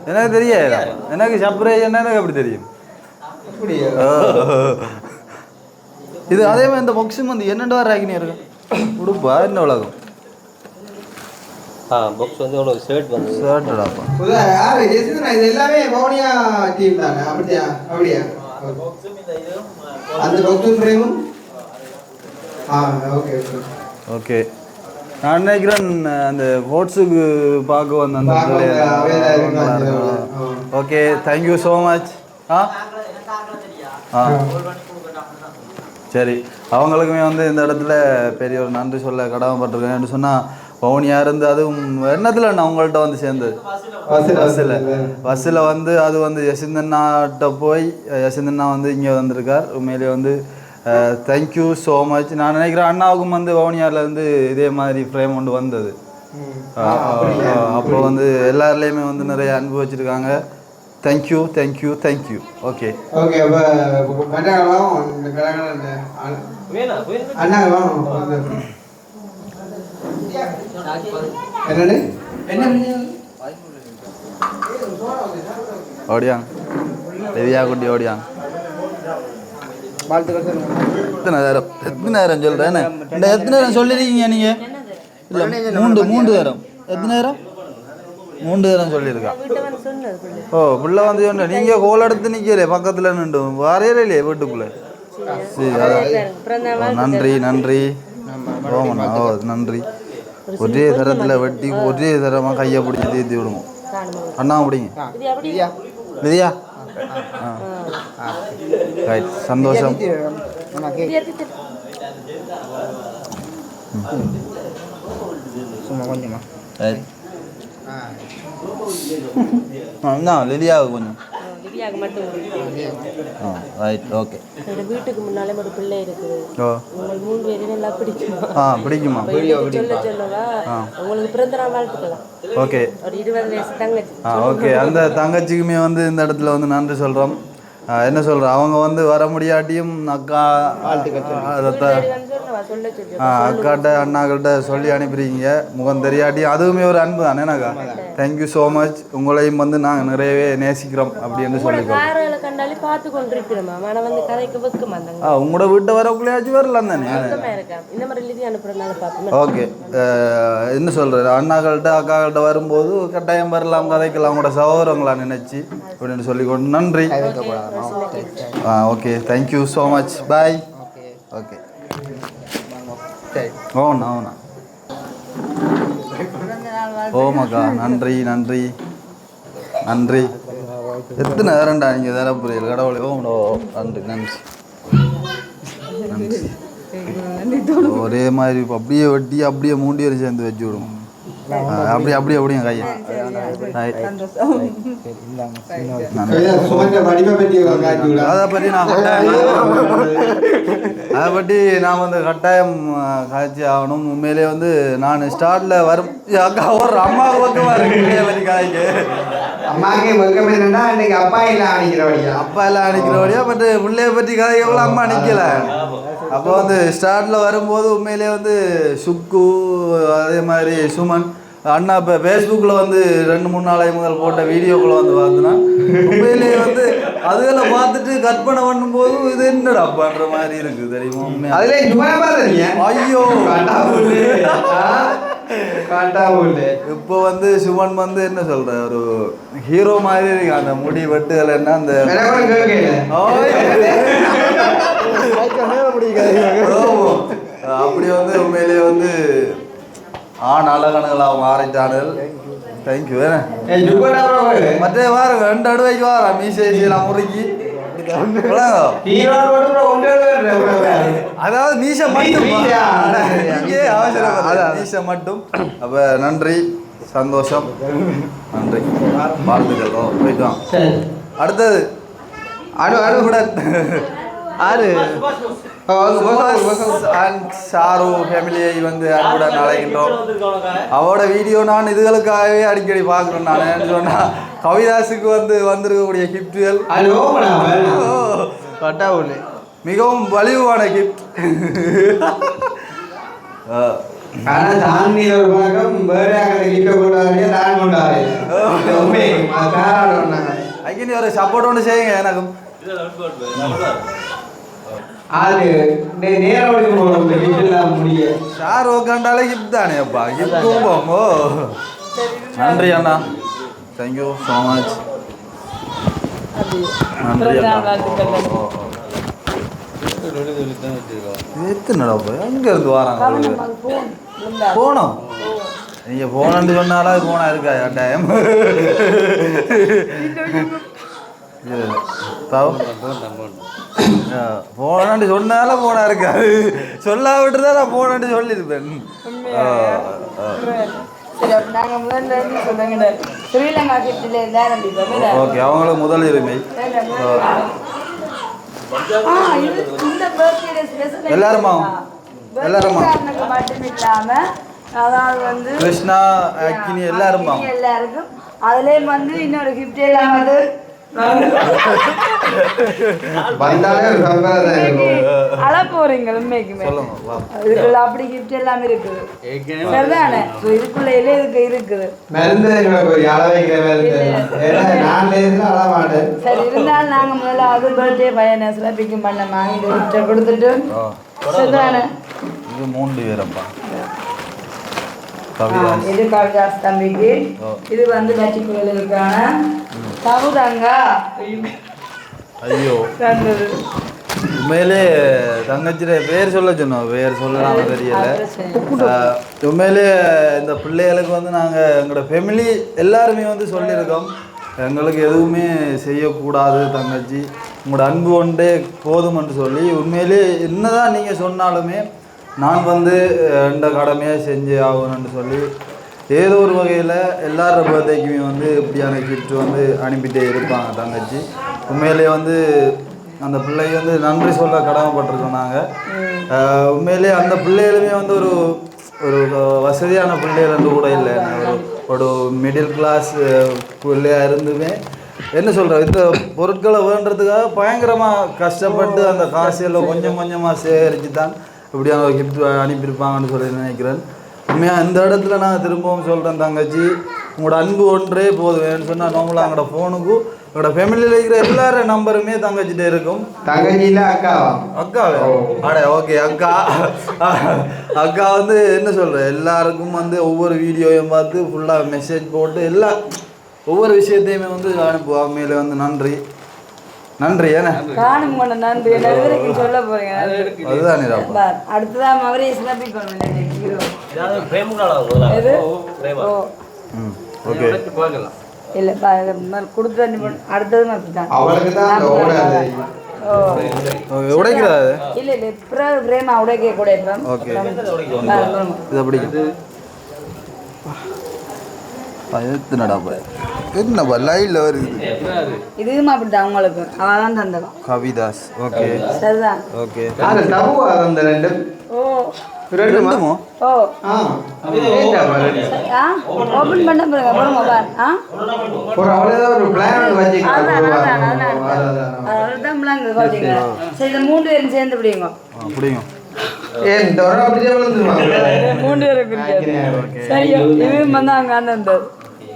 எனக்கு தெரியாது. எனக்கு சர்ப்ரைஸ் என்ன எனக்கு எப்படி தெரியும் இது. அதே மாதிரி இந்த பாக்ஸும் வந்து என்னென்ன ராகினி இருக்கு உடுப்பா என்ன உலகம் பாக்ஸ் வந்து ஒரு ஷர்ட் வந்து ஷர்ட்டடாப்பா யாரு ஜெசிந்தண்ணா இது எல்லாமே பவுனியா டீம் தானே அப்படியா அப்படியா அந்த பக்தர் ஃப்ரேமும் ஓகே ஓகே ஓகே. நான் நினைக்கிறேன் அந்த கோட்ஸுக்கு பார்க்க வந்த அந்த ஓகே. Thank you so much. சரி, அவங்களுக்குமே வந்து இந்த இடத்துல பெரிய ஒரு நன்றி சொல்ல கடமைப்பட்டிருக்கேன். சொன்னால் பவுனியாக இருந்து அதுவும் என்னத்தில் நான் உங்கள்கிட்ட வந்து சேர்ந்தது பஸ்ஸில் வந்து அது வந்து யசிந்தண்ணாட்ட போய் யசிந்தண்ணா வந்து இங்கே வந்திருக்கார். உண்மையிலே வந்து தேங்க்யூ ஸோ மச். நான் நினைக்கிறேன் அண்ணாவுக்கும் வந்து வவுனியாவிலேருந்து இதே மாதிரி ஃப்ரேம் கொண்டு வந்தது. அப்போ வந்து எல்லாருலேயுமே வந்து நிறைய அன்பு வச்சுருக்காங்க. Thank you thank you thank you. Okay okay. அப்போ அண்ணா என்னது என்ன ஓடியாங்க ரெடியாக குட்டி ஓடியாங்க. எத்தனை நேரம் சொல்கிறேன் எத்தனை நேரம் சொல்லியிருக்கீங்க நீங்கள்? இல்லை மூன்று நேரம். எத்தனை நேரம்? 3 நேரம் சொல்லியிருக்கா. ஓ பிள்ளை வந்து சொன்ன நீங்கள் கோல் எடுத்து நிற்கலே பக்கத்தில் நின்று வரையிலே இல்லையே வீட்டுக்குள்ளே. சரி நன்றி நன்றி. ஓமண்ணா ஓ நன்றி. ஒரே தரத்தில் வெட்டி ஒரே தரமாக கையை பிடிச்சி தேத்தி விடுவோம். அண்ணா பிடிங்க விதியா. ரைட் சந்தோஷம். அண்ணா லிலியாவுக்கு கொஞ்சம் ரைட் ஓகே. வீட்டுக்கு முன்னாலே ஒரு பிள்ளை இருக்குது. உங்கள் 3 பேரும் எல்லாம் பிடிக்குமா? பிடிக்குமா? சொல்லவா உங்களுக்கு பிறந்த நாள் வாழ்த்துக்கலாம். ஓகே. ஒரு 20 வயசு தங்கச்சி. ஓகே. அந்த தங்கச்சிக்குமே வந்து இந்த இடத்துல வந்து நன்றி சொல்கிறோம். என்ன சொல்கிறோம், அவங்க வந்து வர முடியாட்டியும் அக்கா அக்காட்ட அண்ணாக்கிட்ட சொல்லி அனுப்பிடுறீங்க. முகம் தெரியாட்டியும் அதுவுமே ஒரு அன்பு தானே. எனக்கா தேங்க்யூ ஸோ மச். உங்களையும் வந்து நாங்கள் நிறையவே நேசிக்கிறோம் அப்படின்னு சொல்லிக்கிறோம். உங்களோட வீட்டை வரக்குள்ளேயாச்சும் வரலாம் தானே. ஓகே. என்ன சொல்கிறது, அண்ணாக்கள்கிட்ட அக்காக்கள்கிட்ட வரும்போது கட்டாயம் வரலாம், கதைக்கலாம், உங்களோட சகோதரங்களா நினைச்சு அப்படின்னு சொல்லிக்கொண்டு நன்றி. Okay thank you so much. Bye. Okay. ஓண்ணா ஓண்ணா ஓமாக்கா நன்றி நன்றி நன்றி. எத்தனை நேரம்டா நீங்கள் தர புரியல கடவுளே. ஓ நன்றி நன்றி நன்றி. ஒரே மாதிரி அப்படியே வெட்டி அப்படியே மூண்டி வரை சேர்ந்து வச்சு விடுவோம். அப்படி அப்படியே அப்படியே கையை அதை பற்றி நான் வந்து கட்டாயம் காய்ச்சி ஆகணும். உண்மையிலே வந்து நான் ஸ்டார்ட்ல வரும் அக்கா ஒரு அம்மாவுக்கு பக்கமாக இருக்கு காய்க்கு. அம்மாவுக்கு பக்கம் என்னன்னா இன்னைக்கு அப்பா எல்லாம் அணிக்கிறபடியா பட் பிள்ளைய பற்றி கதை எவ்வளோ அம்மா நிற்கல. அப்போ வந்து ஸ்டார்ட்ல வரும்போது உண்மையிலே வந்து சுக்கு அதே மாதிரி சுமன் அண்ணா இப்போ ஃபேஸ்புக்கில் வந்து 2-3 நாளைக்கு முதல் போட்ட வீடியோக்குள்ள வந்து பார்த்தோன்னா உண்மையிலேயே வந்து அதுகளை பார்த்துட்டு கற்பனை பண்ணும்போது இது என்னடா பண்ணுற மாதிரி இருக்குது தெரியுமா. ஐயோ இப்போ வந்து சுமன் வந்து என்ன சொல்ற ஒரு ஹீரோ மாதிரி இருக்கு. அந்த முடி வெட்டுகள் என்ன அந்த அப்படி வந்து உண்மையிலேயே வந்து அழகணுகளா மாறிட்டானுகள். தேங்க்யூ. மற்ற வாரம் 2 அடுவைக்கு வாரம் மீசைலாம் முறுக்கி அதாவது மீசை மட்டும் மீசை மட்டும். அப்ப நன்றி சந்தோஷம் நன்றி வாழ்த்துக்கள். போயிட்டு வாங்க. அடுத்தது கூட ஷாரு ஃபேமிலியை வந்து அன்புடன் அழைக்கின்றோம். அவரோட வீடியோ நான் இதுகளுக்காகவே அடிக்கடி பார்க்குறேன். நான் சொன்னால் கவிதாஸுக்கு வந்து வந்திருக்கக்கூடிய கிஃப்ட்டுகள் மிகவும் வலிவான கிஃப்ட். அங்கே ஒரு சப்போர்ட் ஒன்று செய்யுங்க எனக்கும். ஷார் உக்காண்டாலே கிஃப்ட் தானே அப்பா கிஃப்ட் போங்கோ. நன்றி அண்ணா தேங்க்யூ ஸோ மச். நன்றி அண்ணா. எத்தனைடா போய் அங்கேருந்து வராங்க போனோம் நீங்கள் போனன்னு சொன்னாலும் அது போனா இருக்கா டைம் போனான்னு சொன்னாலும் போனா இருக்காது சொல்லா விட்டுதான் நான் போனான்னு சொல்லியிருப்பேன் ஓகே அவங்களும் முதல் உரிமை எல்லாருமா எல்லாருமா அதாவது வந்து கிருஷ்ணா அக்கினி எல்லாருமா எல்லாருக்கும் அதுலேயும் வந்து இன்னொரு கிஃப்ட் எல்லாம் வந்து அழ போறீங்க உண்மைக்குமே இதுக்குள்ள அப்படி கிஃப்ட் எல்லாம் இருக்குது சரிதானே இதுக்குள்ள இதுக்கு இருக்குது சரி இருந்தாலும் நாங்க முதல்ல அது பர்த்டே பையனை சிறப்பிக்கும் பண்ணமா இது கிஃப்டை கொடுத்துட்டு சரிதானே இது 3 பேரப்பா இது கவிதாஸ் தம்பிக்கு இது வந்து லட்சிக்குழுக்கான சவுதங்கா ஐயோ உண்மையிலே தங்கச்சிட பேர் சொல்ல சொன்னோம் பேர் சொல்லலாம் தெரியல உண்மையிலே இந்த பிள்ளைகளுக்கு வந்து நாங்கள் எங்களோட ஃபேமிலி எல்லாருமே வந்து சொல்லியிருக்கோம் எங்களுக்கு எதுவுமே செய்யக்கூடாது தங்கச்சி உங்களோட அன்பு ஒன்றே போதும்னு சொல்லி உண்மையிலே என்னதான் நீங்கள் சொன்னாலுமே நான் வந்து இந்த கடமையை செஞ்சு ஆகணும்னு சொல்லி ஏதோ ஒரு வகையில் எல்லார பர்த்டேக்குமே வந்து இப்படியான கிஃப்ட் வந்து அனுப்பிட்டே இருப்பாங்க தங்கச்சி உண்மையிலே வந்து அந்த பிள்ளைக்கு வந்து நன்றி சொல்ல கடமைப்பட்டிருக்கோம் நாங்கள் உண்மையிலே அந்த பிள்ளைகளுமே வந்து ஒரு ஒரு வசதியான பிள்ளைகள் கூட இல்லை ஒரு மிடில் கிளாஸ் பிள்ளையாக இருந்துமே என்ன சொல்கிறேன் இந்த பொருட்களை வேண்டுறதுக்காக பயங்கரமாக கஷ்டப்பட்டு அந்த காசையில் கொஞ்சம் கொஞ்சமாக சேகரித்து தான் இப்படியான ஒரு கிஃப்ட் அனுப்பியிருப்பாங்கன்னு சொல்லி நினைக்கிறேன் உண்மையாக இந்த இடத்துல நான் திரும்பவும் சொல்கிறேன் தங்கச்சி உங்களோட அன்பு ஒன்றே போதும் சொன்னால் நம்மள எங்களோட ஃபோனுக்கும் எங்களோட ஃபேமிலியில் இருக்கிற எல்லார நம்பருமே தங்கச்சிட்டே இருக்கும் தங்கச்சியில் அக்காவே அடே ஓகே அக்கா வந்து என்ன சொல்கிறேன் எல்லாருக்கும் வந்து ஒவ்வொரு வீடியோவையும் பார்த்து ஃபுல்லாக மெசேஜ் போட்டு எல்லா ஒவ்வொரு விஷயத்தையுமே வந்து அனுப்புவாங்க மேலே வந்து நன்றி நன்றி ஏன்னா காணும் கொண்ட நன்றி நடுவரைக்கு சொல்ல போறீங்க அதுதான் அடுத்ததான் அவரே சிறப்பிக்கணும் ஓகே இல்ல கொடுத்து அடுத்தது அப்படிதான் உடைக்கிறாது இல்ல இல்ல பிரேமா உடைக்க கூட ஓகே இது அப்படி எத்தனடா என்னப்பா லைன்ல வருது இதுவும் அப்படிதான் உங்களுக்கு அவதான் தந்தலாம் கவிதாஸ் ஓகே சரிதான் ஓகே அது தபுவா அந்த ரெண்டு ஓ ரெண்டுமோ ஓ ஓபன் பண்ண பாருங்க போடுங்க பார் ஒரு அவ்வளவுதான் ஒரு பிளான் வச்சிருக்கேன் அதான் பிளான் வச்சிருக்கீங்க சரி இந்த 3 பேரும் சேர்ந்து பிடிங்க பிடிங்க ஏன் தோற அப்படியே விழுந்துருவாங்க 3 பேரும் பிடிங்க சரி இது வந்தாங்க அந்த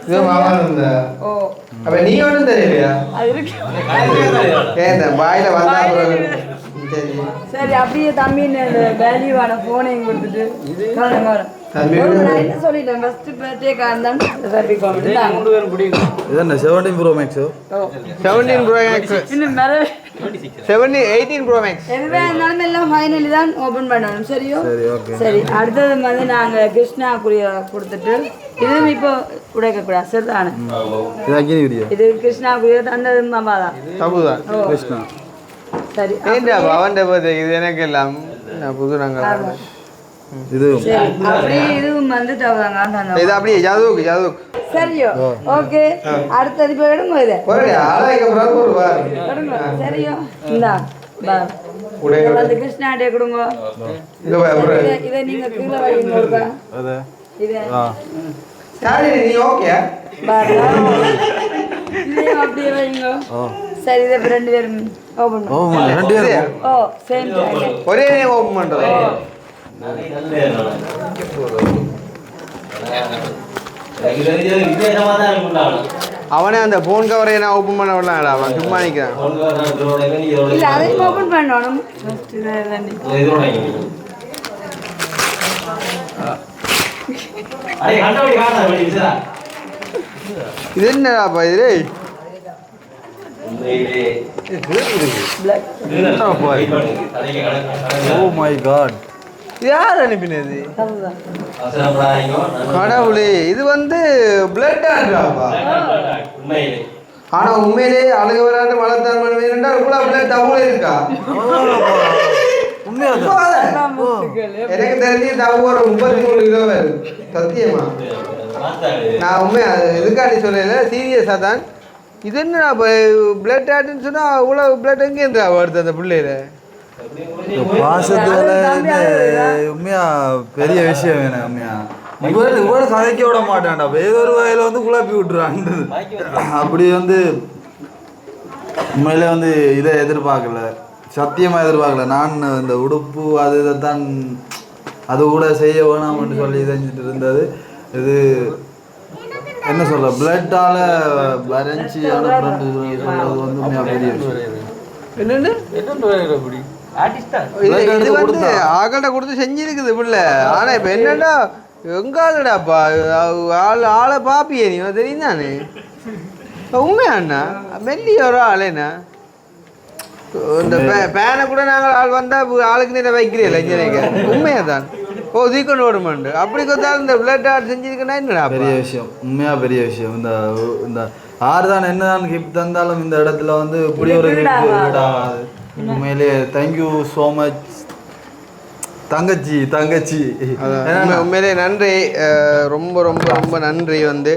இது மாமா இந்த ஓ அப்ப நீ ஒண்ணும் தெரியலையா அது இருக்கு ஏன் பாயில வந்தா சரி அப்படியே தம்பி வேல்யூவான போனையும் கொடுத்துட்டு நான் என்ன சொல்லிட்டேன் first birthday garden happy comedy 3 பேரும் பிடிக்கும் இதென்ன 17 Pro Max 17 Pro Max இன்னும் மேல 18 Pro Max எதுவே இருந்தாலும் எல்லாம் ஃபைனலி தான் ஓபன் பண்ணணும் சரியோ சரி ஓகே சரி அடுத்தது வந்து நாங்க கிருஷ்ணா குறிய கொடுத்துட்டு இதுவும் இப்போ உடைக்க கூடாது சரிதானே இது அக்கினி வீடியோ இது கிருஷ்ணா குறிய தந்தது மாமா தான் தபுதான் கிருஷ்ணா சரி ஏண்டா அவன் பர்த்டே இது எனக்கு எல்லாம் நான் புது நாங்க இது அப்படியே இதுவும் வந்து தவறாங்க இது அப்படியே ஜாதுக் சரியோ ஓகே அடுத்தது இப்போ எடுங்க இதை ஒரு ஆளாய்க்கு அப்புறம் ஒரு வார் எடுங்க சரியோ இந்தா பா வந்து கிருஷ்ணாட்டே கொடுங்க இதை நீங்க கீழே வைங்க ஒருக்கா அது இதை சாரி நீ ஓகே இதே அப்படியே வைங்க சரி இதை 2 பேரும் ஓபன் ஓ 2 பேரும் ஓ சேம் டைம் ஒரே நேம் ஓபன் பண்றது அவனே அந்த போன் கவரை நான் ஓபன் பண்ண விடலாம் அவன் சும்மா நிக்கிறான் இல்ல அதையும் ஓபன் பண்ணணும் ஃபர்ஸ்ட் இது என்னடாப்பா இது உண்மையிலே ஓ மை காட் யார் அனுப்பினது கடவுளே இது வந்து பிளட் ஆடுறாப்பா உண்மையிலே ஆனா உண்மையிலே அழகு விளையாட்டு வளர்த்தான் வேணும்னா இவ்வளோ பிளட் தவுல இருக்கா எனக்கு தெரிஞ்சு தவு ஒரு 33 கிலோ வரும் சத்தியமா நான் உண்மையா இதுக்காண்டி சொல்லல சீரியஸா தான் இது என்ன பிளட் ஆட்டுன்னு சொன்னா அவ்வளோ பிளட் எங்கே இருந்தா வருது அந்த பிள்ளையில பாசத்துல உண்மையா பெரிய விஷயம் வேணும் உண்மையா இவ்வளவு கதைக்க விட மாட்டான்டா ஏதோ ஒரு வகையில வந்து குழப்பி விட்டுறான்றது அப்படி வந்து உண்மையிலே வந்து இதை எதிர்பார்க்கல சத்தியமா எதிர்பார்க்கல நான் இந்த உடுப்பு அது இதைத்தான் அது கூட செய்ய வேணாம்னு சொல்லி செஞ்சுட்டு இருந்தது இது என்ன சொல்ற பிளட்டால வரைஞ்சி அனுப்புறது வந்து உண்மையா பெரிய விஷயம் என்னன்னு அப்படி இது வந்து ஆகள்கிட்ட கொடுத்து செஞ்சிருக்குது பிள்ளை ஆனா இப்ப என்னன்னா எங்காலடாப்பா ஆளை பாப்பியே நீ தெரியும் தானே உண்மையாண்ணா மெல்லிய ஒரு ஆளேண்ணா இந்த பேனை கூட நாங்கள் ஆள் வந்தா ஆளுக்கு நேரம் வைக்கிறீல்ல இன்ஜினியருக்கு உண்மையா தான் ஓ சீக்கிரம் ஓடுமாண்டு அப்படி கொத்தாலும் இந்த பிளட் ஆர்ட் செஞ்சிருக்கேன்னா என்னடா பெரிய விஷயம் உண்மையா பெரிய விஷயம் இந்த ஆறு தான் என்னதான் கிஃப்ட் தந்தாலும் இந்த இடத்துல வந்து இப்படி ஒரு கிஃப்ட் விடாது உண்மையிலே தேங்க்யூ ஸோ மச் தங்கச்சி உண்மையிலே நன்றி ரொம்ப ரொம்ப ரொம்ப நன்றி வந்து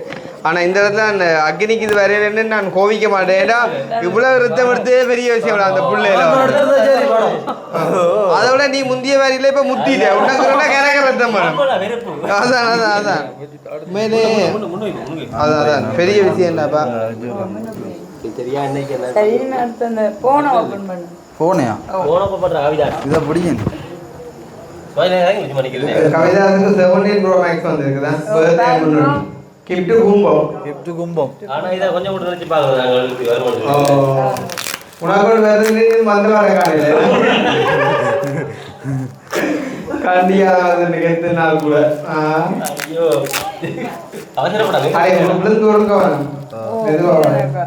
ஆனால் இந்த இடத்துல அந்த அக்னிக்கு இது வரையிலன்னு நான் கோவிக்க மாட்டேன் ஏன்னா இவ்வளோ ரத்தம் எடுத்தே பெரிய விஷயம் அந்த பிள்ளையில அதை விட நீ முந்திய வரையில இப்போ முத்திட்ட உனக்கு கிணக்க ரத்தம் அதான் உண்மையிலே அதான் பெரிய விஷயம் என்னப்பா போனையா இதை பிடிக்கும் கவிதாவுக்கு 17 Pro Max வந்திருக்குதா பர்த்டே முன்னாடி கிஃப்ட் கும்பம் ஆனா இத கொஞ்சம் கூட நினைச்சு பாருங்க நாங்க வருவோம் உனக்கு வேற வந்து வர காலையில கண்டியா வந்து எத்தனை நாள் கூட ஐயோ அவசரப்படாதீங்க ஐ உங்களுக்கு கொடுக்க வேணும்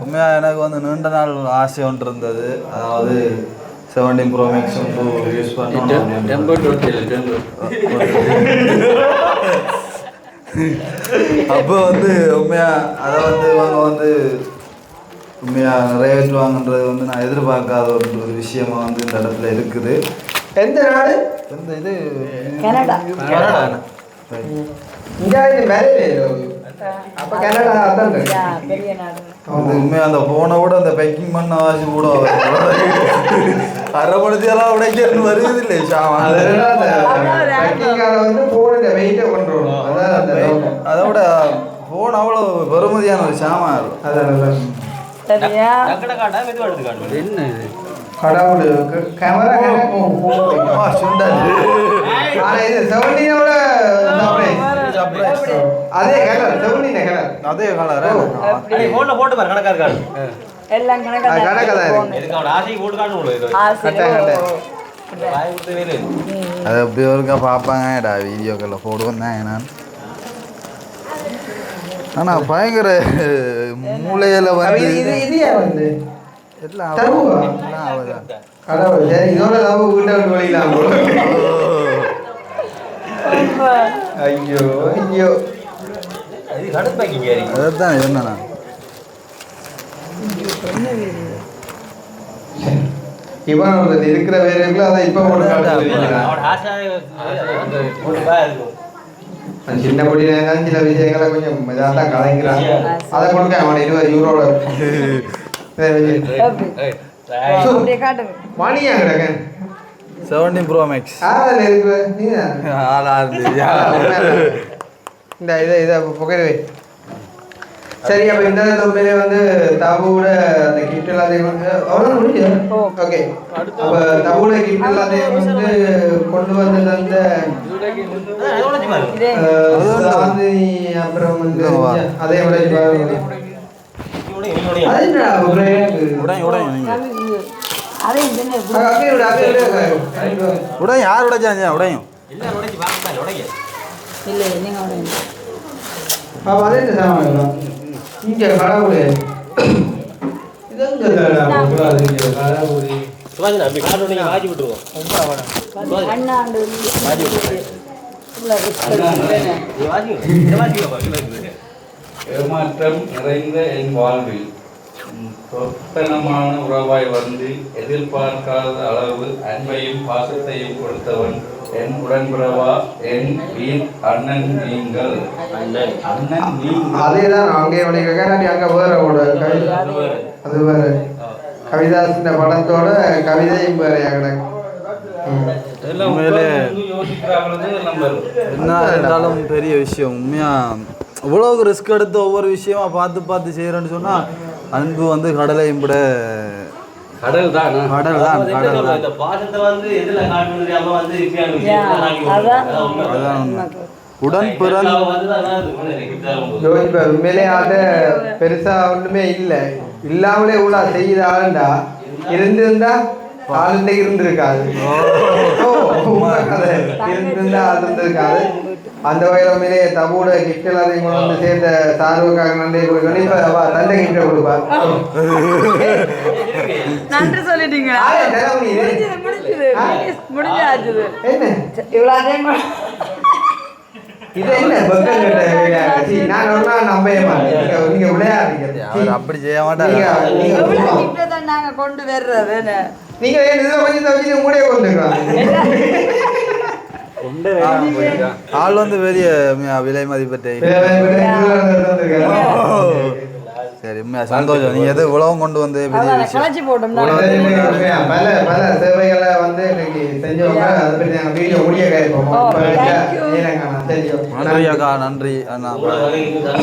உண்மையா எனக்கு வந்து நீண்ட நாள் ஆசை ஒன்று இருந்தது அதாவது 17 Pro Max யூஸ் பண்ணணும் அப்போ வந்து உண்மையா அதை வந்து அவங்க வந்து உண்மையா நிறைவேற்றுவாங்கன்றது வந்து நான் எதிர்பார்க்காத ஒரு விஷயமா வந்து இந்த இடத்துல இருக்குது எந்த நாடு இந்த இது கனடா அப்ப கனடா அதான் பெரிய நாடு உண்மையா அந்த போனை கூட அந்த பேக்கிங் பண்ண வாசி கூட அரை மணித்தியெல்லாம் உடைக்கிறன்னு வருது இல்லை அதோட போன் அவ்வளோ பெருமதியான ஒரு சாமான் இருக்கும் என்ன கடவுள் கேமரா அதே கலர் அதே கலர் போன்ல போட்டு பாரு கணக்கா இருக்காரு எல்லாம் அது அப்படி ஒருக்கா பார்ப்பாங்கடா வீடியோக்களில் போடுவேன் தான் நான் ஆனால் பயங்கர மூளையில் வந்து எல்லாம் கடவுள் இதோட நம்ம வீட்டை விட்டு வழிக்கலாம் ஐயோ ஐயோ அதான் என்னண்ணா இவன் இருக்கிற வேலைகளை அதை இப்ப சின்ன பொடியில சில விஷயங்களை கொஞ்சம் இதாக தான் கலைக்கிறான் அதை கொடுக்க அவன் 20 யூரோட மணியா கிடக்க 17 Pro Max இந்த இதை புகையவே சரி அப்போ இந்த தொகையில வந்து தபுவோட அந்த கிஃப்ட் எல்லாத்தையும் வந்து அவ்வளோ முடியும் ஓகே அப்போ தபுவோட கிஃப்ட் எல்லாத்தையும் வந்து கொண்டு வந்து தந்த சாந்தினி அப்புறம் வந்து அதே விட உடையும் யார் உடைச்சாங்க உடையும் அதே சாமான் இங்கே கடவுளே சுபாஷ் அப்படி காரணம் நீங்கள் வாங்கி விட்டுருவோம் அண்ணாண்டு ஏமாற்றம் நிறைந்த என் வாழ்வில் சொத்தனமான உறவாய் வந்து எதிர்பார்க்காத அளவு அன்பையும் பாசத்தையும் கொடுத்தவன் என் உடன்பிறவா என் வீண் அண்ணன் நீங்கள். அண்ணன் நீங்கள் அதேதான் அங்கே அங்க வேற அது வேற கவிதாசின் படத்தோட கவிதையும் வேற கிடக்கு. உண்மையிலே என்ன இருந்தாலும் பெரிய விஷயம். உண்மையா இவ்வளவு ரிஸ்க் எடுத்து ஒவ்வொரு விஷயமா பார்த்து செய்யறேன்னு சொன்னா அன்பு வந்து கடலையும் கூட கடல் தான் கடல் இந்த பாசத்தை வந்து எதுல காட்டுறது தெரியாம வந்து உடன் பிறந்த யோசிப்பார் உண்மையிலே அதை பெருசா ஒண்ணுமே இல்லை இல்லாமலே உள்ள செய்தாண்டா இருந்திருந்தா ஆளுண்டே இருந்திருக்காது இருந்திருந்தா ஆள் இருந்திருக்காது. அந்த வகையில் உண்மையிலே தபோட கிஃப்ட் எல்லாத்தையும் கொண்டு வந்து சேர்ந்த சார்வுக்காக நன்றி கொடுக்கணும். இப்ப தந்தை கிஃப்ட கொடுப்பா நன்றி சொல்லிட்டீங்களா? முடிஞ்சாச்சு. என்ன இவ்வளோ இது என்ன பக்கம் கேட்ட நான் ஒரு நாள் நம்பவே மாட்டேன். நீங்க விளையாடுறீங்க அப்படி செய்ய மாட்டாங்க. நாங்க கொண்டு வர்றது நீங்க கொஞ்சம் தவிர மூடைய கொண்டு ஆள் வந்து பெரிய விலை மதிப்பற்ற. சரி உண்மையா சந்தோஷம். நீங்க எது உலகம் கொண்டு வந்து பெரிய விஷயம். பல பல சேவைகளை வந்து இன்னைக்கு செஞ்சவங்க அதை பற்றி நாங்கள் வீடியோ முடிய கேட்போம். நன்றி அக்கா, நன்றி அண்ணா.